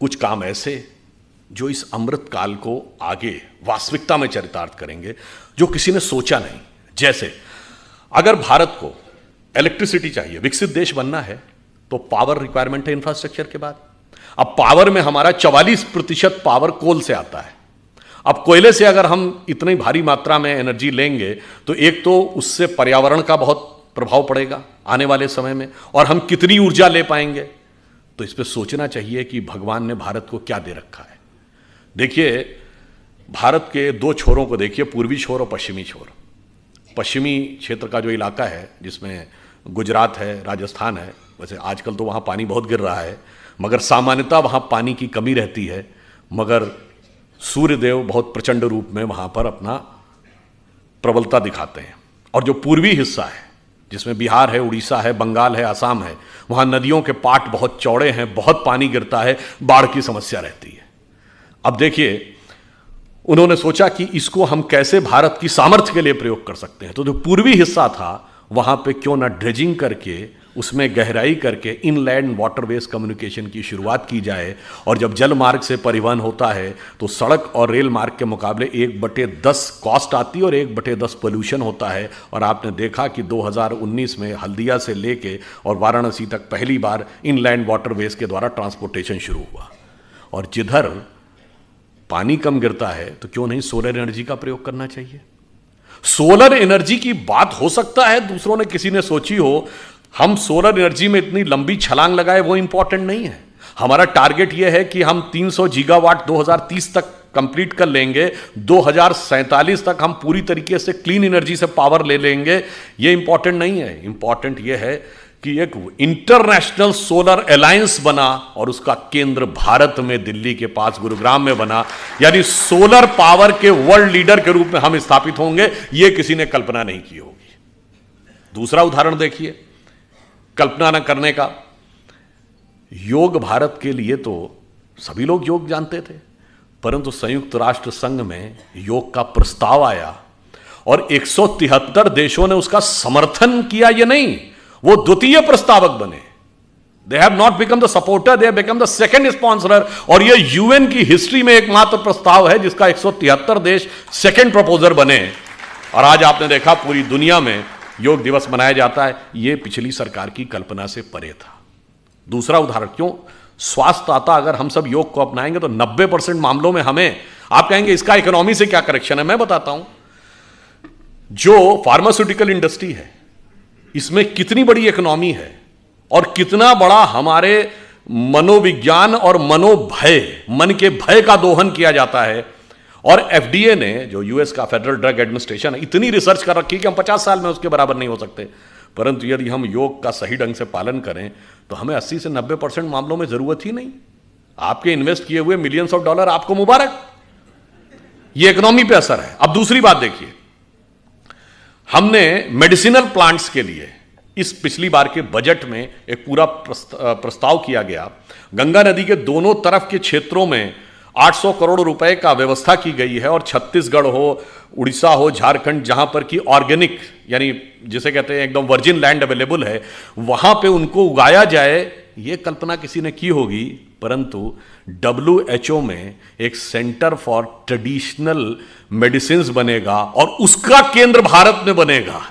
कुछ काम ऐसे जो इस अमृत काल को आगे वास्तविकता में चरितार्थ करेंगे, जो किसी ने सोचा नहीं। जैसे अगर भारत को इलेक्ट्रिसिटी चाहिए, विकसित देश बनना है, तो पावर रिक्वायरमेंट है इंफ्रास्ट्रक्चर के बाद। अब पावर में हमारा 44% पावर कोल से आता है। अब कोयले से अगर हम इतनी भारी मात्रा में एनर्जी लेंगे तो एक तो उससे पर्यावरण का बहुत प्रभाव पड़ेगा आने वाले समय में, और हम कितनी ऊर्जा ले पाएंगे। तो इस पर सोचना चाहिए कि भगवान ने भारत को क्या दे रखा है। देखिए, भारत के दो छोरों को देखिए, पूर्वी छोर और पश्चिमी छोर। पश्चिमी क्षेत्र का जो इलाका है, जिसमें गुजरात है, राजस्थान है, वैसे आजकल तो वहाँ पानी बहुत गिर रहा है, मगर सामान्यतः वहाँ पानी की कमी रहती है, मगर सूर्यदेव बहुत प्रचंड रूप में वहाँ पर अपना प्रबलता दिखाते हैं। और जो पूर्वी हिस्सा है, जिसमें बिहार है, उड़ीसा है, बंगाल है, असम है, वहाँ नदियों के पाट बहुत चौड़े हैं, बहुत पानी गिरता है, बाढ़ की समस्या रहती है। अब देखिए, उन्होंने सोचा कि इसको हम कैसे भारत की सामर्थ्य के लिए प्रयोग कर सकते हैं। तो जो पूर्वी हिस्सा था, वहाँ पे क्यों ना ड्रेजिंग करके, उसमें गहराई करके इनलैंड वाटरवेज कम्युनिकेशन की शुरुआत की जाए। और जब जल मार्ग से परिवहन होता है तो सड़क और रेल मार्ग के मुकाबले 1/10 कॉस्ट आती है और 1/10 पोल्यूशन होता है। और आपने देखा कि 2019 में हल्दिया से लेके और वाराणसी तक पहली बार इनलैंड वाटरवेज के द्वारा ट्रांसपोर्टेशन शुरू हुआ। और जिधर पानी कम गिरता है तो क्यों नहीं सोलर एनर्जी का प्रयोग करना चाहिए। सोलर एनर्जी की बात हो सकता है दूसरों ने, किसी ने सोची हो, हम सोलर एनर्जी में इतनी लंबी छलांग लगाए, वो इंपॉर्टेंट नहीं है। हमारा टारगेट यह है कि हम 300 गीगावाट 2030 तक कंप्लीट कर लेंगे, 2047 तक हम पूरी तरीके से क्लीन एनर्जी से पावर ले लेंगे। ये इंपॉर्टेंट नहीं है। इंपॉर्टेंट यह है कि एक इंटरनेशनल सोलर अलायंस बना और उसका केंद्र भारत में, दिल्ली के पास गुरुग्राम में बना। यानी सोलर पावर के वर्ल्ड लीडर के रूप में हम स्थापित होंगे, यह किसी ने कल्पना नहीं की होगी। दूसरा उदाहरण देखिए, कल्पना न करने का। योग भारत के लिए तो सभी लोग योग जानते थे, परंतु संयुक्त राष्ट्र संघ में योग का प्रस्ताव आया और 173 देशों ने उसका समर्थन किया। ये नहीं, वो द्वितीय प्रस्तावक बने। They have not become the supporter, they have become the second sponsorer. और ये यूएन की हिस्ट्री में एकमात्र प्रस्ताव है जिसका 173 देश सेकंड प्रपोजर बने। और आज आपने देखा पूरी दुनिया में योग दिवस मनाया जाता है। यह पिछली सरकार की कल्पना से परे था। दूसरा उदाहरण, क्यों स्वास्थ्य आता, अगर हम सब योग को अपनाएंगे तो 90% मामलों में हमें, आप कहेंगे इसका इकोनॉमी से क्या कनेक्शन है, मैं बताता हूं। जो फार्मास्यूटिकल इंडस्ट्री है, इसमें कितनी बड़ी इकोनॉमी है और कितना बड़ा हमारे मनोविज्ञान और मनोभय, मन के भय का दोहन किया जाता है। और एफडीए ने, जो यूएस का फेडरल ड्रग एडमिनिस्ट्रेशन है, इतनी रिसर्च कर रखी है कि हम 50 साल में उसके बराबर नहीं हो सकते। परंतु यदि हम योग का सही ढंग से पालन करें तो हमें 80 से 90% मामलों में जरूरत ही नहीं। आपके इन्वेस्ट किए हुए मिलियंस ऑफ डॉलर आपको मुबारक। ये इकोनॉमी पे असर है। अब दूसरी बात देखिए, हमने मेडिसिनल प्लांट्स के लिए इस पिछली बार के बजट में एक पूरा प्रस्ताव किया गया। गंगा नदी के दोनों तरफ के क्षेत्रों में 800 करोड़ रुपए का व्यवस्था की गई है। और छत्तीसगढ़ हो, उड़ीसा हो, झारखंड, जहां पर कि ऑर्गेनिक, यानी जिसे कहते हैं एकदम वर्जिन लैंड अवेलेबल है, वहां पे उनको उगाया जाए। ये कल्पना किसी ने की होगी, परंतु WHO में एक सेंटर फॉर ट्रेडिशनल मेडिसिन बनेगा और उसका केंद्र भारत में बनेगा।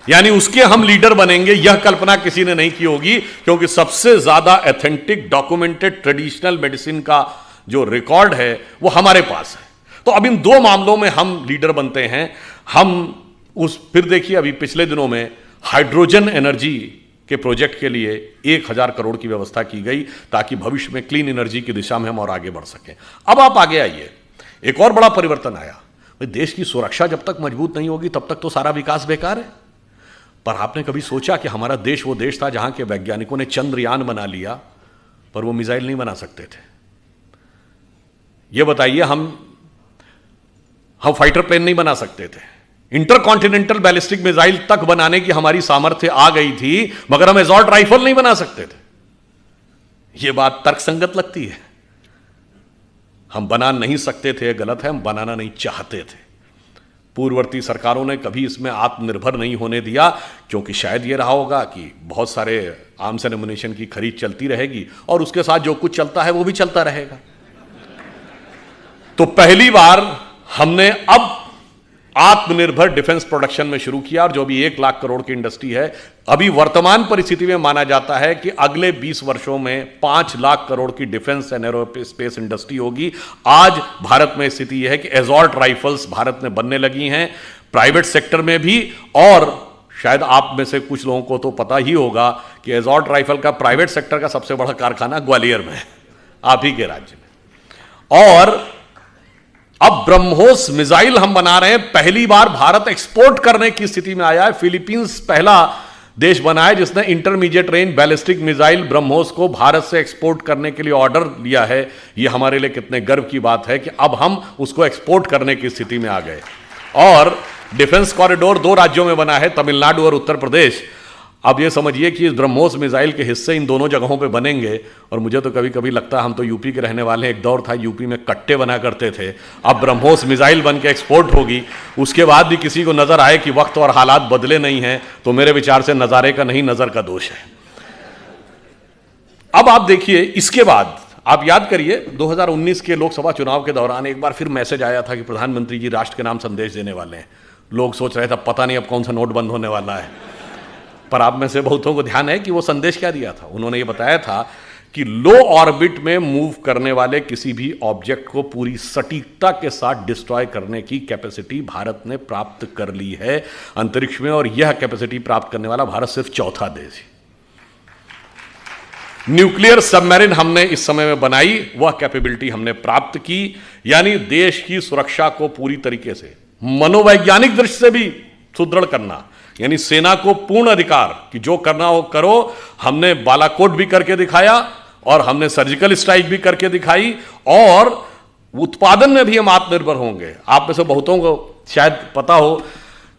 यानी उसके हम लीडर बनेंगे। यह कल्पना किसी ने नहीं की होगी, क्योंकि सबसे ज्यादा ऑथेंटिक डॉक्यूमेंटेड ट्रेडिशनल मेडिसिन का जो रिकॉर्ड है वो हमारे पास है। तो अब इन दो मामलों में हम लीडर बनते हैं। फिर देखिए, अभी पिछले दिनों में हाइड्रोजन एनर्जी के प्रोजेक्ट के लिए 1000 करोड़ की व्यवस्था की गई, ताकि भविष्य में क्लीन एनर्जी की दिशा में हम और आगे बढ़ सकें। अब आप आगे आइए, एक और बड़ा परिवर्तन आया। देश की सुरक्षा जब तक मजबूत नहीं होगी तब तक तो सारा विकास बेकार है। पर आपने कभी सोचा कि हमारा देश वो देश था जहां के वैज्ञानिकों ने चंद्रयान बना लिया, पर वो मिसाइल नहीं बना सकते थे। ये बताइए, हम फाइटर प्लेन नहीं बना सकते थे। इंटरकॉन्टिनेंटल बैलिस्टिक मिसाइल तक बनाने की हमारी सामर्थ्य आ गई थी, मगर हम असॉल्ट राइफल नहीं बना सकते थे। यह बात तर्कसंगत लगती है। हम बना नहीं सकते थे, गलत है, हम बनाना नहीं चाहते थे। पूर्ववर्ती सरकारों ने कभी इसमें आत्मनिर्भर नहीं होने दिया, क्योंकि शायद ये रहा होगा कि बहुत सारे आर्म्स एंड एमुनिशन की खरीद चलती रहेगी और उसके साथ जो कुछ चलता है वो भी चलता रहेगा। तो पहली बार हमने अब आत्मनिर्भर डिफेंस प्रोडक्शन में शुरू किया, और जो भी 1 लाख करोड़ की इंडस्ट्री है, अभी वर्तमान परिस्थिति में माना जाता है कि अगले 20 वर्षों में 5 लाख करोड़ की डिफेंस एंड एरोस्पेस इंडस्ट्री होगी। आज भारत में स्थिति यह है कि एजॉल्ट राइफल्स भारत में बनने लगी हैं, प्राइवेट सेक्टर में भी, और शायद आप में से कुछ लोगों को तो पता ही होगा कि एजॉल्ट राइफल का प्राइवेट सेक्टर का सबसे बड़ा कारखाना ग्वालियर में है, आप ही के राज्य में। और अब ब्रह्मोस मिसाइल हम बना रहे हैं, पहली बार भारत एक्सपोर्ट करने की स्थिति में आया है। फिलीपींस पहला देश बना है जिसने intermediate range ballistic missile BrahMos को भारत से एक्सपोर्ट करने के लिए ऑर्डर लिया है। यह हमारे लिए कितने गर्व की बात है कि अब हम उसको एक्सपोर्ट करने की स्थिति में आ गए। और डिफेंस कॉरिडोर 2 राज्यों में बना है, तमिलनाडु और उत्तर प्रदेश। अब ये समझिए कि इस ब्रह्मोस मिसाइल के हिस्से इन दोनों जगहों पे बनेंगे। और मुझे तो कभी कभी लगता है, हम तो यूपी के रहने वाले हैं, एक दौर था यूपी में कट्टे बना करते थे, अब ब्रह्मोस मिसाइल बन के एक्सपोर्ट होगी। उसके बाद भी किसी को नजर आए कि वक्त और हालात बदले नहीं हैं, तो मेरे विचार से नजारे का नहीं, नजर का दोष है। अब आप देखिए, इसके बाद आप याद करिए 2019 के लोकसभा चुनाव के दौरान एक बार फिर मैसेज आया था कि प्रधानमंत्री जी राष्ट्र के नाम संदेश देने वाले हैं। लोग सोच रहे थे पता नहीं अब कौन सा नोट बंद होने वाला है। पर आप में से बहुतों को ध्यान है कि वो संदेश क्या दिया था। उन्होंने ये बताया था कि लो ऑर्बिट में मूव करने वाले किसी भी ऑब्जेक्ट को पूरी सटीकता के साथ डिस्ट्रॉय करने की कैपेसिटी भारत ने प्राप्त कर ली है अंतरिक्ष में, और यह कैपेसिटी प्राप्त करने वाला भारत सिर्फ चौथा देश है। न्यूक्लियर सबमरीन हमने इस समय में बनाई, वह कैपेबिलिटी हमने प्राप्त की, यानी देश की सुरक्षा को पूरी तरीके से मनोवैज्ञानिक दृष्टि से भी सुदृढ़ करना, यानी सेना को पूर्ण अधिकार कि जो करना हो करो। हमने बालाकोट भी करके दिखाया और हमने सर्जिकल स्ट्राइक भी करके दिखाई, और उत्पादन में भी हम आत्मनिर्भर होंगे। आप में से बहुतों को शायद पता हो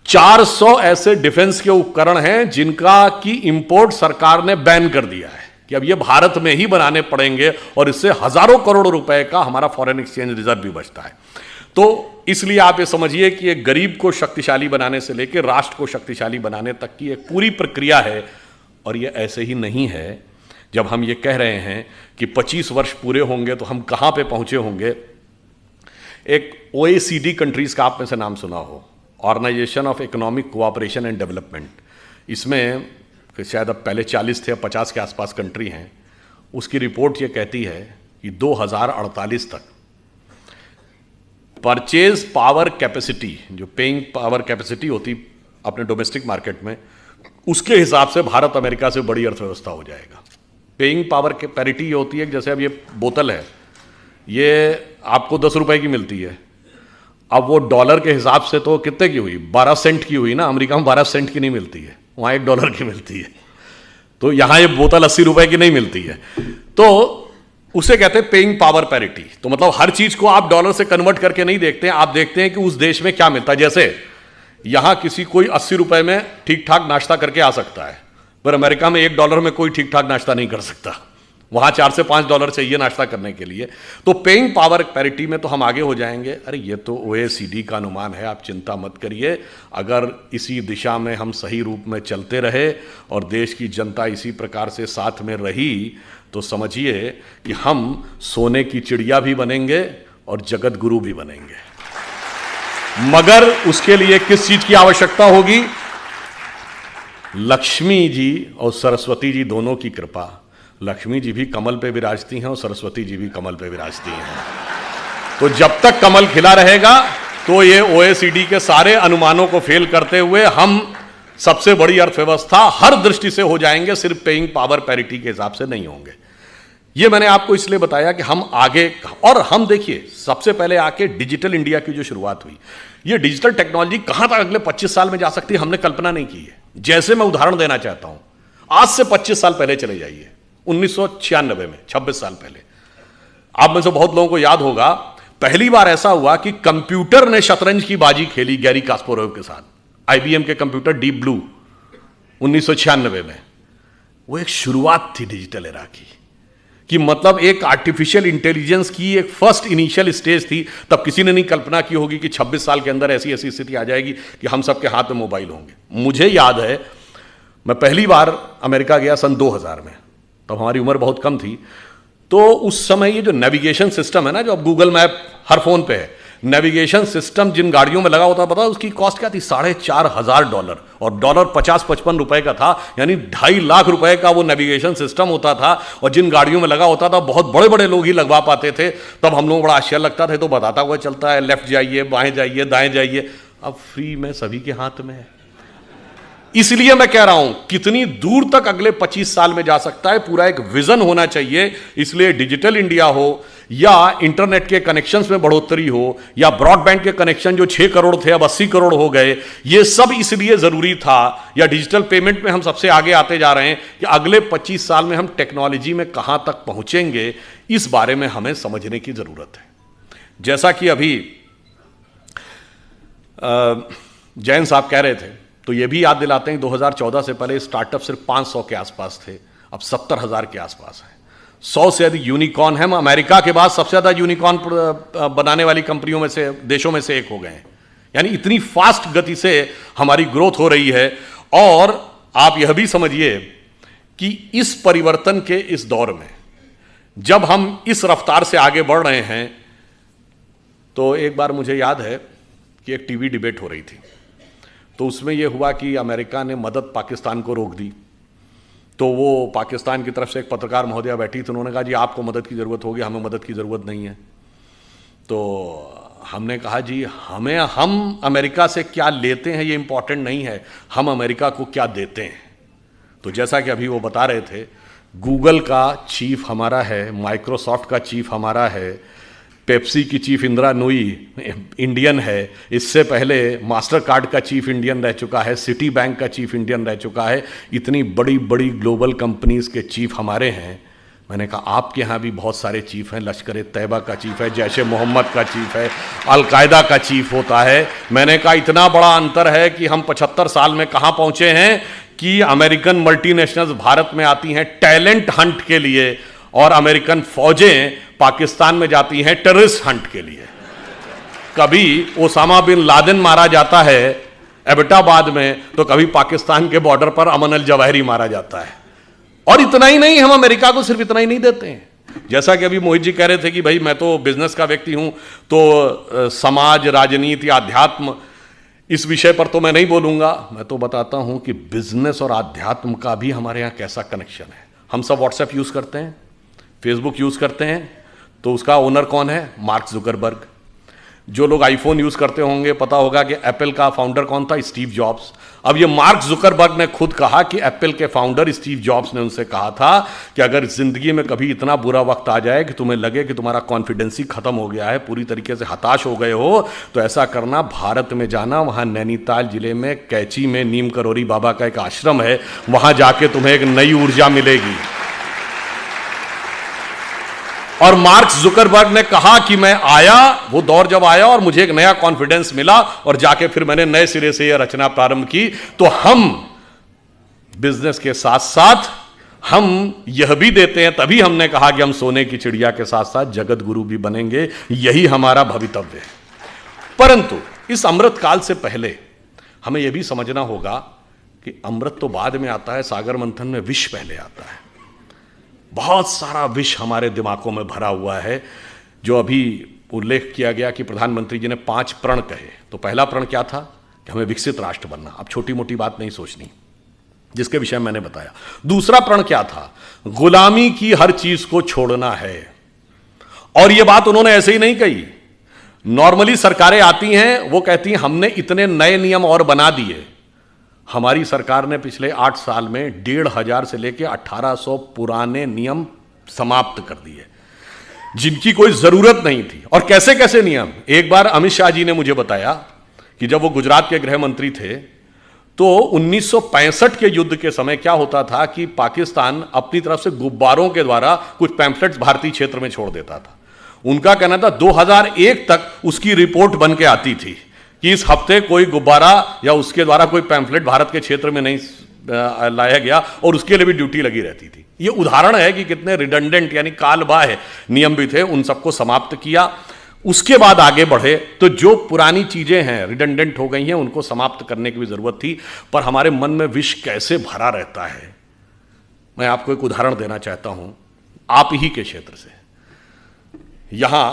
400 ऐसे डिफेंस के उपकरण हैं जिनका की इंपोर्ट सरकार ने बैन कर दिया है कि अब ये भारत में ही बनाने पड़ेंगे, और इससे हजारों करोड़ रुपए का हमारा फॉरेन एक्सचेंज रिजर्व भी बचता है। तो इसलिए आप ये समझिए कि एक गरीब को शक्तिशाली बनाने से लेकर राष्ट्र को शक्तिशाली बनाने तक की एक पूरी प्रक्रिया है। और ये ऐसे ही नहीं है। जब हम ये कह रहे हैं कि 25 वर्ष पूरे होंगे तो हम कहां पे पहुंचे होंगे। एक OECD कंट्रीज का आप में से नाम सुना हो, organisation of economic cooperation and development. इसमें शायद अब पहले 40 थे, 50 के आसपास कंट्री हैं। उसकी रिपोर्ट ये कहती है कि 2048 तक परचेज पावर कैपेसिटी, जो पेइंग पावर कैपेसिटी होती अपने डोमेस्टिक मार्केट में, उसके हिसाब से भारत अमेरिका से बड़ी अर्थव्यवस्था हो जाएगा। पेइंग पावर के पैरिटी ये होती है कि जैसे अब ये बोतल है, ये आपको 10 रुपए की मिलती है। अब वो डॉलर के हिसाब से तो कितने की हुई, 12 सेंट की हुई ना। अमेरिका में 12 सेंट की नहीं मिलती है, वहां $1 की मिलती है। तो यहां ये बोतल 80 रुपए की नहीं मिलती है। तो उसे कहते हैं पेइंग पावर पैरिटी। तो मतलब हर चीज को आप डॉलर से कन्वर्ट करके नहीं देखते हैं, आप देखते हैं कि उस देश में क्या मिलता है। जैसे यहां किसी कोई 80 रुपए में ठीक ठाक नाश्ता करके आ सकता है, पर अमेरिका में $1 में कोई ठीक ठाक नाश्ता नहीं कर सकता। वहां $4 से $5 चाहिए नाश्ता करने के लिए। तो पेइंग पावर पैरिटी में तो हम आगे हो जाएंगे। अरे ये तो OECD का अनुमान है, आप चिंता मत करिए। अगर इसी दिशा में हम सही रूप में चलते रहे और देश की जनता इसी प्रकार से साथ में रही, तो समझिए कि हम सोने की चिड़िया भी बनेंगे और जगत गुरु भी बनेंगे। मगर उसके लिए किस चीज की आवश्यकता होगी? लक्ष्मी जी और सरस्वती जी दोनों की कृपा। लक्ष्मी जी भी कमल पे विराजती हैं और सरस्वती जी भी कमल पे विराजती हैं। तो जब तक कमल खिला रहेगा तो ये OECD के सारे अनुमानों को फेल करते हुए हम सबसे बड़ी अर्थव्यवस्था हर दृष्टि से हो जाएंगे, सिर्फ पेइंग पावर पैरिटी के हिसाब से नहीं होंगे। ये मैंने आपको इसलिए बताया कि हम आगे, और हम देखिए सबसे पहले आके डिजिटल इंडिया की जो शुरुआत हुई, ये डिजिटल टेक्नोलॉजी कहां तक अगले 25 साल में जा सकती है हमने कल्पना नहीं की है। जैसे मैं उदाहरण देना चाहता हूं, आज से 25 साल पहले चले जाइए, 1996 में, 26 साल पहले। आप में से बहुत लोगों को याद होगा, पहली बार ऐसा हुआ कि कंप्यूटर ने शतरंज की बाजी खेली गैरी कास्पारोव के साथ। IBM के कंप्यूटर डीप ब्लू 1996 में। वो एक शुरुआत थी डिजिटल एरा की, कि मतलब एक आर्टिफिशियल इंटेलिजेंस की एक फर्स्ट इनिशियल स्टेज थी, तब किसी ने नहीं कल्पना की होगी कि 26 साल के अंदर ऐसी ऐसी स्थिति आ जाएगी कि हम सबके हाथ में मोबाइल होंगे। मुझे याद है मैं पहली बार अमेरिका गया सन 2000 में, तब हमारी उम्र बहुत कम थी। तो उस समय ये जो नेविगेशन सिस्टम है ना, जो अब गूगल मैप हर फोन पे है, नेविगेशन सिस्टम जिन गाड़ियों में लगा होता, पता उसकी कॉस्ट क्या थी? $4,500, और डॉलर 50-55 रुपए का था, यानी 2.5 लाख रुपए का वो नेविगेशन सिस्टम होता था। और जिन गाड़ियों में लगा होता था बहुत बड़े बड़े लोग ही लगवा पाते थे। तब हम लोग बड़ा आश्चर्य लगता था, तो बताता हुआ चलता है, लेफ्ट जाइए, बाएं जाइए, दाएं जाइए। अब फ्री में सभी के हाथ में है। इसलिए मैं कह रहा हूं कितनी दूर तक अगले 25 साल में जा सकता है, पूरा एक विजन होना चाहिए। इसलिए डिजिटल इंडिया हो, या इंटरनेट के कनेक्शंस में बढ़ोतरी हो, या ब्रॉडबैंड के कनेक्शन जो 6 करोड़ थे अब 80 करोड़ हो गए, ये सब इसलिए जरूरी था। या डिजिटल पेमेंट में हम सबसे आगे आते जा रहे हैं कि अगले 25 साल में हम टेक्नोलॉजी में कहां तक पहुंचेंगे, इस बारे में हमें समझने की जरूरत है। जैसा कि अभी जैन साहब कह रहे थे, तो ये भी याद दिलाते हैं कि 2014 से पहले स्टार्टअप सिर्फ 500 के आसपास थे, अब 70,000 के आसपास है। 100 से अधिक यूनिकॉर्न है। हम अमेरिका के बाद सबसे ज्यादा यूनिकॉर्न बनाने वाली कंपनियों में से, देशों में से एक हो गए हैं। यानी इतनी फास्ट गति से हमारी ग्रोथ हो रही है। और आप यह भी समझिए कि इस परिवर्तन के इस दौर में जब हम इस रफ्तार से आगे बढ़ रहे हैं, तो एक बार मुझे याद है कि एक टीवी डिबेट हो रही थी, तो उसमें यह हुआ कि अमेरिका ने मदद पाकिस्तान को रोक दी। तो वो पाकिस्तान की तरफ से एक पत्रकार महोदया बैठी थी, उन्होंने कहा जी आपको मदद की ज़रूरत होगी, हमें मदद की ज़रूरत नहीं है। तो हमने कहा जी हम अमेरिका से क्या लेते हैं ये इंपॉर्टेंट नहीं है, हम अमेरिका को क्या देते हैं। तो जैसा कि अभी वो बता रहे थे, गूगल का चीफ हमारा है, माइक्रोसॉफ्ट का चीफ हमारा है, पेप्सी की चीफ इंदिरा नूई इंडियन है, इससे पहले मास्टर कार्ड का चीफ इंडियन रह चुका है, सिटी बैंक का चीफ इंडियन रह चुका है। इतनी बड़ी बड़ी ग्लोबल कंपनीज के चीफ हमारे हैं। मैंने कहा आपके यहाँ भी बहुत सारे चीफ हैं, लश्कर तैयबा का चीफ है, जैश ए मोहम्मद का चीफ है, अलकायदा का चीफ होता है। मैंने कहा इतना बड़ा अंतर है कि हम 75 साल में कहाँ पहुँचे हैं कि अमेरिकन मल्टीनेशनल्स भारत में आती हैं टैलेंट हंट के लिए, और अमेरिकन फौजें पाकिस्तान में जाती हैं टेररिस्ट हंट के लिए। कभी ओसामा बिन लादेन मारा जाता है एबटाबाद में, तो कभी पाकिस्तान के बॉर्डर पर अमन अल जवाहिरी मारा जाता है। और इतना ही नहीं, हम अमेरिका को सिर्फ इतना ही नहीं देते हैं। जैसा कि अभी मोहित जी कह रहे थे कि भाई मैं तो बिजनेस का व्यक्ति हूं, तो समाज, राजनीति, आध्यात्म, इस विषय पर तो मैं नहीं बोलूंगा। मैं तो बताता हूं कि बिजनेस और आध्यात्म का भी हमारे यहां कैसा कनेक्शन है। हम सब व्हाट्सएप यूज करते हैं, फेसबुक यूज करते हैं, तो उसका ओनर कौन है? Mark Zuckerberg. जो लोग आईफोन यूज करते होंगे पता होगा कि एप्पल का फाउंडर कौन था? Steve jobs. अब ये मार्क जुकरबर्ग ने खुद कहा कि एप्पल के फाउंडर स्टीव जॉब्स ने उनसे कहा था कि अगर जिंदगी में कभी इतना बुरा वक्त आ जाए कि तुम्हें लगे कि तुम्हारा कॉन्फिडेंस ही खत्म हो गया है, पूरी तरीके से हताश हो गए हो, तो ऐसा करना, भारत में जाना, वहां नैनीताल जिले में कैची में नीम करोरी बाबा का एक आश्रम है, वहां जाके तुम्हें एक नई ऊर्जा मिलेगी। और मार्क जुकरबर्ग ने कहा कि मैं आया, वो दौर जब आया और मुझे एक नया कॉन्फिडेंस मिला, और जाके फिर मैंने नए सिरे से यह रचना प्रारंभ की। तो हम बिजनेस के साथ साथ हम यह भी देते हैं, तभी हमने कहा कि हम सोने की चिड़िया के साथ साथ जगत गुरु भी बनेंगे, यही हमारा भवितव्य है। परंतु इस अमृत काल से पहले हमें यह भी समझना होगा कि अमृत तो बाद में आता है, सागर मंथन में विष पहले आता है। बहुत सारा विष हमारे दिमागों में भरा हुआ है। जो अभी उल्लेख किया गया कि प्रधानमंत्री जी ने 5 प्रण कहे, तो पहला प्रण क्या था? कि हमें विकसित राष्ट्र बनना। अब छोटी मोटी बात नहीं सोचनी, जिसके विषय मैंने बताया। दूसरा प्रण क्या था? गुलामी की हर चीज को छोड़ना है। और यह बात उन्होंने ऐसे ही नहीं कही। नॉर्मली सरकारें आती हैं, वो कहती हैं हमने इतने नए नियम और बना दिए। हमारी सरकार ने पिछले 8 साल में 1,500 से लेकर 1,800 पुराने नियम समाप्त कर दिए, जिनकी कोई जरूरत नहीं थी। और कैसे कैसे नियम? एक बार अमित शाह जी ने मुझे बताया कि जब वो गुजरात के गृह मंत्री थे, तो 1965 के युद्ध के समय क्या होता था कि पाकिस्तान अपनी तरफ से गुब्बारों के द्वारा कुछ पैम्फलेट्स भारतीय क्षेत्र में छोड़ देता था। उनका कहना था 2001 तक उसकी रिपोर्ट बन के आती थी कि इस हफ्ते कोई गुब्बारा या उसके द्वारा कोई पैम्फलेट भारत के क्षेत्र में नहीं लाया गया और उसके लिए भी ड्यूटी लगी रहती थी। ये उदाहरण है कि कितने रिडंडेंट यानी कालबाह्य नियम भी थे, उन सबको समाप्त किया। उसके बाद आगे बढ़े तो जो पुरानी चीजें हैं रिडंडेंट हो गई हैं उनको समाप्त करने की भी जरूरत थी। पर हमारे मन में विष कैसे भरा रहता है, मैं आपको एक उदाहरण देना चाहता हूं आप ही के क्षेत्र से। यहां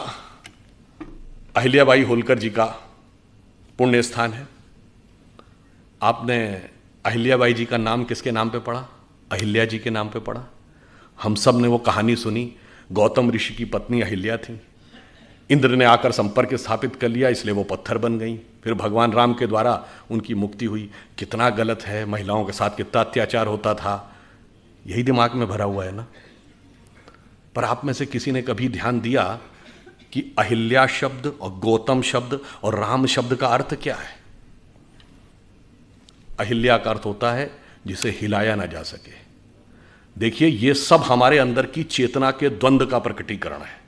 अहिल्याबाई होलकर जी का पुण्य स्थान है। आपने अहिल्याबाई जी का नाम किसके नाम पे पढ़ा? अहिल्या जी के नाम पे पढ़ा। हम सब ने वो कहानी सुनी, गौतम ऋषि की पत्नी अहिल्या थी, इंद्र ने आकर संपर्क स्थापित कर लिया इसलिए वो पत्थर बन गई। फिर भगवान राम के द्वारा उनकी मुक्ति हुई। कितना गलत है, महिलाओं के साथ कितना अत्याचार होता था, यही दिमाग में भरा हुआ है ना। पर आप में से किसी ने कभी ध्यान दिया कि अहिल्या शब्द और गौतम शब्द और राम शब्द का अर्थ क्या है? अहिल्या का अर्थ होता है जिसे हिलाया ना जा सके। देखिए, ये सब हमारे अंदर की चेतना के द्वंद्व का प्रकटीकरण है।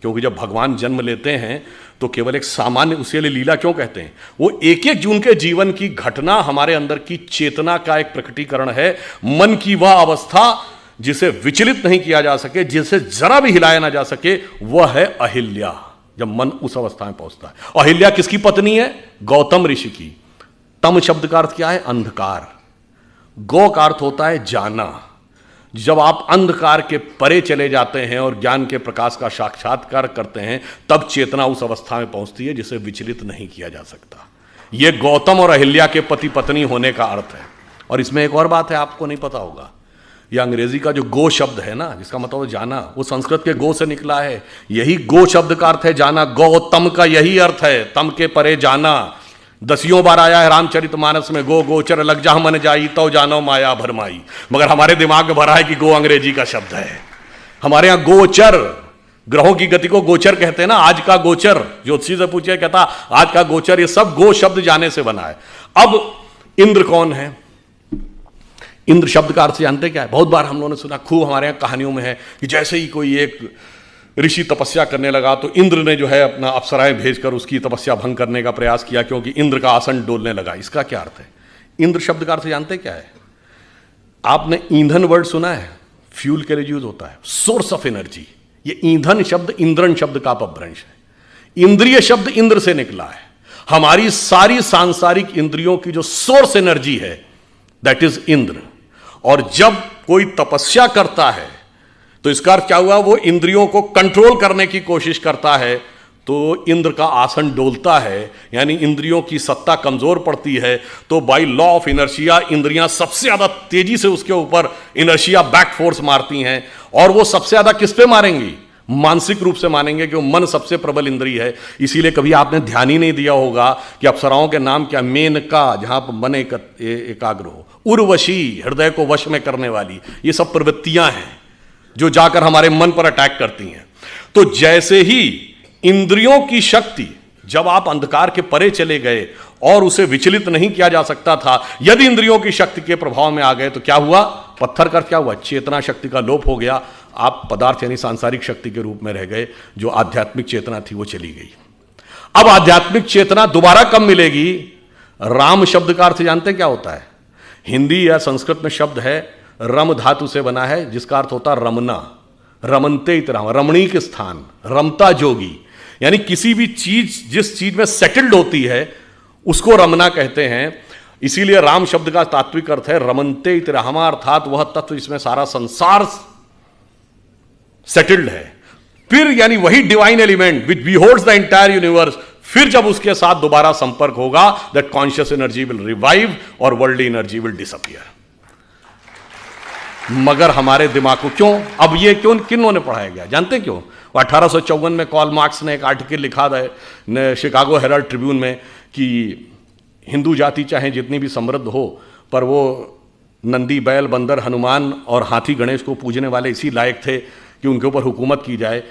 क्योंकि जब भगवान जन्म लेते हैं तो केवल एक सामान्य, उसके लिए लीला क्यों कहते हैं, वो एक एक जून के जीवन की घटना हमारे अंदर की चेतना का एक प्रकटीकरण है। मन की वह अवस्था जिसे विचलित नहीं किया जा सके, जिसे जरा भी हिलाया ना जा सके, वह है अहिल्या। जब मन उस अवस्था में पहुंचता है। अहिल्या किसकी पत्नी है? गौतम ऋषि की। तम शब्द का अर्थ क्या है? अंधकार। गौ का अर्थ होता है जाना। जब आप अंधकार के परे चले जाते हैं और ज्ञान के प्रकाश का साक्षात्कार करते हैं, तब चेतना उस अवस्था में पहुंचती है जिसे विचलित नहीं किया जा सकता। यह गौतम और अहिल्या के पति पत्नी होने का अर्थ है। और इसमें एक और बात है, आपको नहीं पता होगा, यह अंग्रेजी का जो गो शब्द है ना, जिसका मतलब जाना, वो संस्कृत के गो से निकला है। यही गो शब्द का अर्थ है जाना। गौतम का यही अर्थ है, तम के परे जाना। 10 बार आया है रामचरितमानस में, गो गोचर लग जा मन जाई तो जानो माया भरमाई। मगर हमारे दिमाग में भरा है कि गो अंग्रेजी का शब्द है। हमारे यहां गोचर, ग्रहों की गति को गोचर कहते हैं ना। आज का गोचर, ज्योतिषी से पूछे, कहता आज का गोचर, ये सब गो शब्द जाने से बना है। अब इंद्र कौन है? इंद्र शब्द का अर्थ जानते क्या है? बहुत बार हम लोगों ने सुना, खूब हमारे यहां कहानियों में है कि जैसे ही कोई एक ऋषि तपस्या करने लगा तो इंद्र ने जो है अपना अप्सराएं भेजकर उसकी तपस्या भंग करने का प्रयास किया, क्योंकि इंद्र का आसन डोलने लगा। इसका क्या अर्थ है? इंद्र शब्द का अर्थ जानते क्या है? आपने ईंधन वर्ड सुना है? फ्यूल के लिए यूज होता है, सोर्स ऑफ एनर्जी। ये ईंधन शब्द इंद्रन शब्द का अपभ्रंश है। इंद्रिय शब्द इंद्र से निकला है। हमारी सारी सांसारिक इंद्रियों की जो सोर्स एनर्जी है, दैट इज इंद्र। और जब कोई तपस्या करता है तो इसका अर्थ क्या हुआ? वो इंद्रियों को कंट्रोल करने की कोशिश करता है, तो इंद्र का आसन डोलता है, यानी इंद्रियों की सत्ता कमजोर पड़ती है। तो बाय लॉ ऑफ इनर्शिया इंद्रियां सबसे ज्यादा तेजी से उसके ऊपर इनर्शिया बैक फोर्स मारती हैं। और वो सबसे ज्यादा किस पे मारेंगी? मानसिक रूप से मानेंगे, कि वो मन सबसे प्रबल इंद्रिय है। इसीलिए कभी आपने ध्यान ही नहीं दिया होगा कि अप्सराओं के नाम क्या? मेनका, जहां पर मन एकाग्र हो, उर्वशी, हृदय को वश में करने वाली। ये सब प्रवृत्तियां हैं जो जाकर हमारे मन पर अटैक करती हैं। तो जैसे ही इंद्रियों की शक्ति, जब आप अंधकार के परे चले गए और उसे विचलित नहीं किया जा सकता था, यदि इंद्रियों की शक्ति के प्रभाव में आ गए तो क्या हुआ? पत्थर का क्या हुआ? चेतना शक्ति का लोप हो गया। आप पदार्थ यानी सांसारिक शक्ति के रूप में रह गए। जो आध्यात्मिक चेतना थी वो चली गई। अब आध्यात्मिक चेतना दोबारा कब मिलेगी? राम शब्द का अर्थ जानते क्या होता है? हिंदी या संस्कृत में शब्द है, रम धातु से बना है, जिसका अर्थ होता है रमना। रमनते इतराम, रमणीक स्थान, रमता जोगी। यानी किसी भी चीज जिस चीज में सेटल्ड होती है उसको रमना कहते हैं। इसीलिए राम शब्द का तात्विक अर्थ है रमनते इतरामा, अर्थात वह तत्व जिसमें सारा संसार सेटल्ड है। फिर यानी वही divine element which beholds the entire universe, फिर जब उसके साथ दोबारा संपर्क होगा, that conscious energy will revive और वर्ल्ड एनर्जी विल डिसअपियर। मगर हमारे दिमाग को क्यों, अब ये क्यों, किन्होंने ने पढ़ाया गया जानते क्यों? 1854 में कार्ल मार्क्स ने एक आर्टिकल लिखा था शिकागो हेराल्ड ट्रिब्यून में कि हिंदू जाति चाहे जितनी भी समृद्ध हो, पर वो नंदी, बैल, बंदर, हनुमान और हाथी गणेश को पूजने वाले इसी लायक थे कि उनके ऊपर हुकूमत की जाए,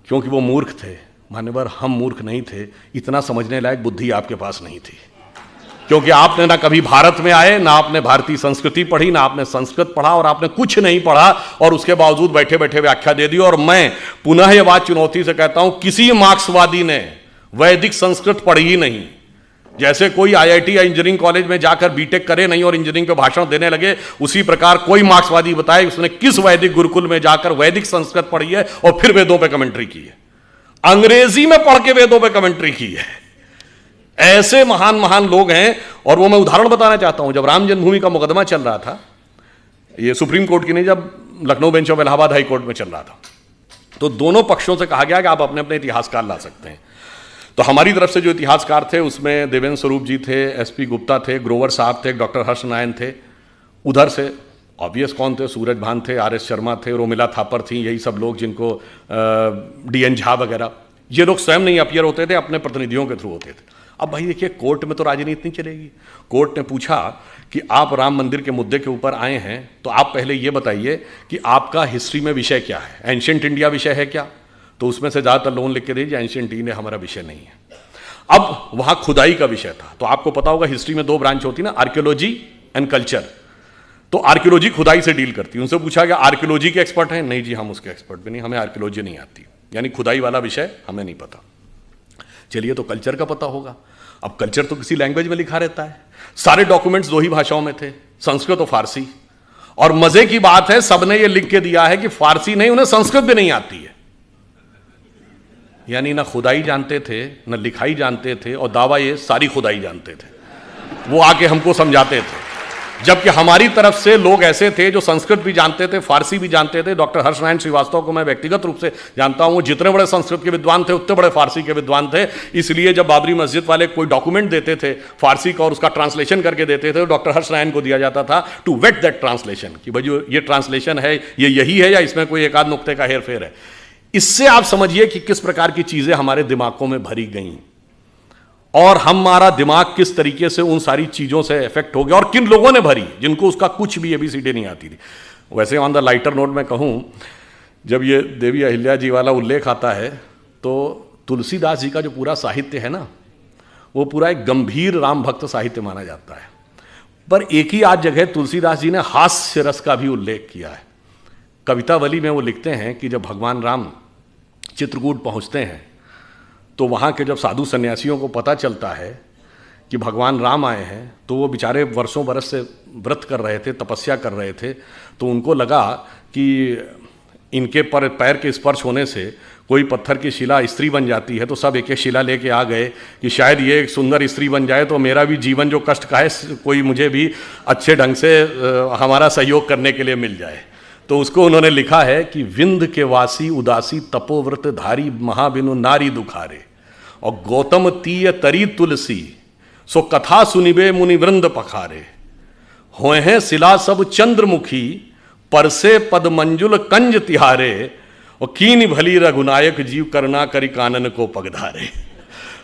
क्योंकि वो मूर्ख थे। मान्यवर, हम मूर्ख नहीं थे, इतना समझने लायक बुद्धि आपके पास नहीं थी, क्योंकि आपने ना कभी भारत में आए, ना आपने भारतीय संस्कृति पढ़ी, ना आपने संस्कृत पढ़ा, और आपने कुछ नहीं पढ़ा, और उसके बावजूद बैठे बैठे व्याख्या दे दी। और मैं पुनः यह बात चुनौती से कहता हूं, किसी मार्क्सवादी ने वैदिक संस्कृत पढ़ी ही नहीं, जैसे कोई आईआईटी या इंजीनियरिंग कॉलेज में जाकर बीटेक करे नहीं और इंजीनियरिंग पे भाषण देने लगे, उसी प्रकार कोई मार्क्सवादी बताए उसने किस वैदिक गुरुकुल में जाकर वैदिक संस्कृत पढ़ी है और फिर वेदों पे कमेंट्री की है, अंग्रेजी में पढ़ के वेदों पे कमेंट्री की है। ऐसे महान महान लोग हैं। और वो मैं उदाहरण बताना चाहता हूं, जब राम जन्मभूमि का मुकदमा चल रहा था, ये सुप्रीम कोर्ट की नहीं, जब Lucknow bench of Allahabad high court में चल रहा था, तो दोनों पक्षों से कहा गया कि आप अपने अपने इतिहासकार ला सकते हैं। तो हमारी तरफ से जो इतिहासकार थे उसमें देवेंद्र स्वरूप जी थे, एसपी गुप्ता थे, ग्रोवर साहब थे, डॉक्टर हर्ष नारायण थे। उधर से ऑब्वियस कौन थे, सूरज भान थे, आर एस शर्मा थे, रोमिला थापर थी, यही सब लोग जिनको डीएन झा वगैरह, ये लोग स्वयं नहीं अपीयर होते थे, अपने प्रतिनिधियों के थ्रू होते थे। अब भाई देखिए, कोर्ट में तो राजनीति नहीं चलेगी। कोर्ट ने पूछा कि आप राम मंदिर के मुद्दे के ऊपर आए हैं, तो आप पहले ये बताइए कि आपका हिस्ट्री में विषय क्या है, एंशिएंट इंडिया विषय है क्या? तो उसमें से ज़्यादातर लोगों ने लिख के दीजिए एंशिएंट इंडिया हमारा विषय नहीं है। अब वहाँ खुदाई का विषय था, तो आपको पता होगा हिस्ट्री में दो ब्रांच होती ना, आर्कियोलॉजी एंड कल्चर। तो आर्कियोलॉजी खुदाई से डील करती है। उनसे पूछा गया आर्कियोलॉजी के एक्सपर्ट हैं? नहीं जी, हम उसके एक्सपर्ट भी नहीं, हमें आर्कियोलॉजी नहीं आती, यानी खुदाई वाला विषय हमें नहीं पता। चलिए, तो कल्चर का पता होगा। अब कल्चर तो किसी लैंग्वेज में लिखा रहता है, सारे डॉक्यूमेंट्स दो ही भाषाओं में थे, संस्कृत और फारसी। और मजे की बात है, सबने ये लिख के दिया है कि फारसी नहीं, उन्हें संस्कृत भी नहीं आती है। यानी ना खुदाई जानते थे, ना लिखाई जानते थे, और दावा ये सारी खुदाई जानते थे। वो आके हमको समझाते थे, जबकि हमारी तरफ से लोग ऐसे थे जो संस्कृत भी जानते थे, फारसी भी जानते थे। डॉक्टर हर्ष नारायण श्रीवास्तव को मैं व्यक्तिगत रूप से जानता हूं, जितने बड़े संस्कृत के विद्वान थे उतने बड़े फारसी के विद्वान थे। इसलिए जब बाबरी मस्जिद वाले कोई डॉक्यूमेंट देते थे फारसी का और उसका ट्रांसलेशन करके देते थे, तो डॉक्टर हर्ष नारायण को दिया जाता था टू वेट दैट ट्रांसलेशन, कि भाई जो ये ट्रांसलेशन है ये यही है या इसमें कोई एक आध नुक्ते का हेर फेर है। इससे आप समझिए कि किस प्रकार की चीजें हमारे दिमागों में भरी गई और हमारा दिमाग किस तरीके से उन सारी चीजों से इफेक्ट हो गया, और किन लोगों ने भरी जिनको उसका कुछ भी एबीसीडी नहीं आती थी। वैसे ऑन द लाइटर नोट में कहूं, जब ये देवी अहिल्या जी वाला उल्लेख आता है, तो तुलसीदास जी का जो पूरा साहित्य है ना, वो पूरा एक गंभीर राम भक्त साहित्य माना जाता है। पर एक ही आध जगह तुलसीदास जी ने हास्य रस का भी उल्लेख किया है। कवितावली में वो लिखते हैं कि जब भगवान राम चित्रकूट पहुंचते हैं, तो वहाँ के जब साधु सन्यासियों को पता चलता है कि भगवान राम आए हैं, तो वो बेचारे वर्षों बरस से व्रत कर रहे थे, तपस्या कर रहे थे, तो उनको लगा कि इनके पैर के स्पर्श होने से कोई पत्थर की शिला स्त्री बन जाती है। तो सब एक एक शिला लेके आ गए कि शायद ये एक सुंदर स्त्री बन जाए तो मेरा भी जीवन जो कष्ट का है कोई मुझे भी अच्छे ढंग से हमारा सहयोग करने के लिए मिल जाए। तो उसको उन्होंने लिखा है कि विंध्य के वासी उदासी तपोव्रत धारी महाबिनु नारी दुखारे, और गौतम तीय तरी तुलसी सो कथा सुनिबे मुनिवृंद पखारे, होए हैं शिला सब चंद्रमुखी परसे पद मंजुल कंज तिहारे, और कीन भली रघुनायक जीव करना करी कानन को पगधारे।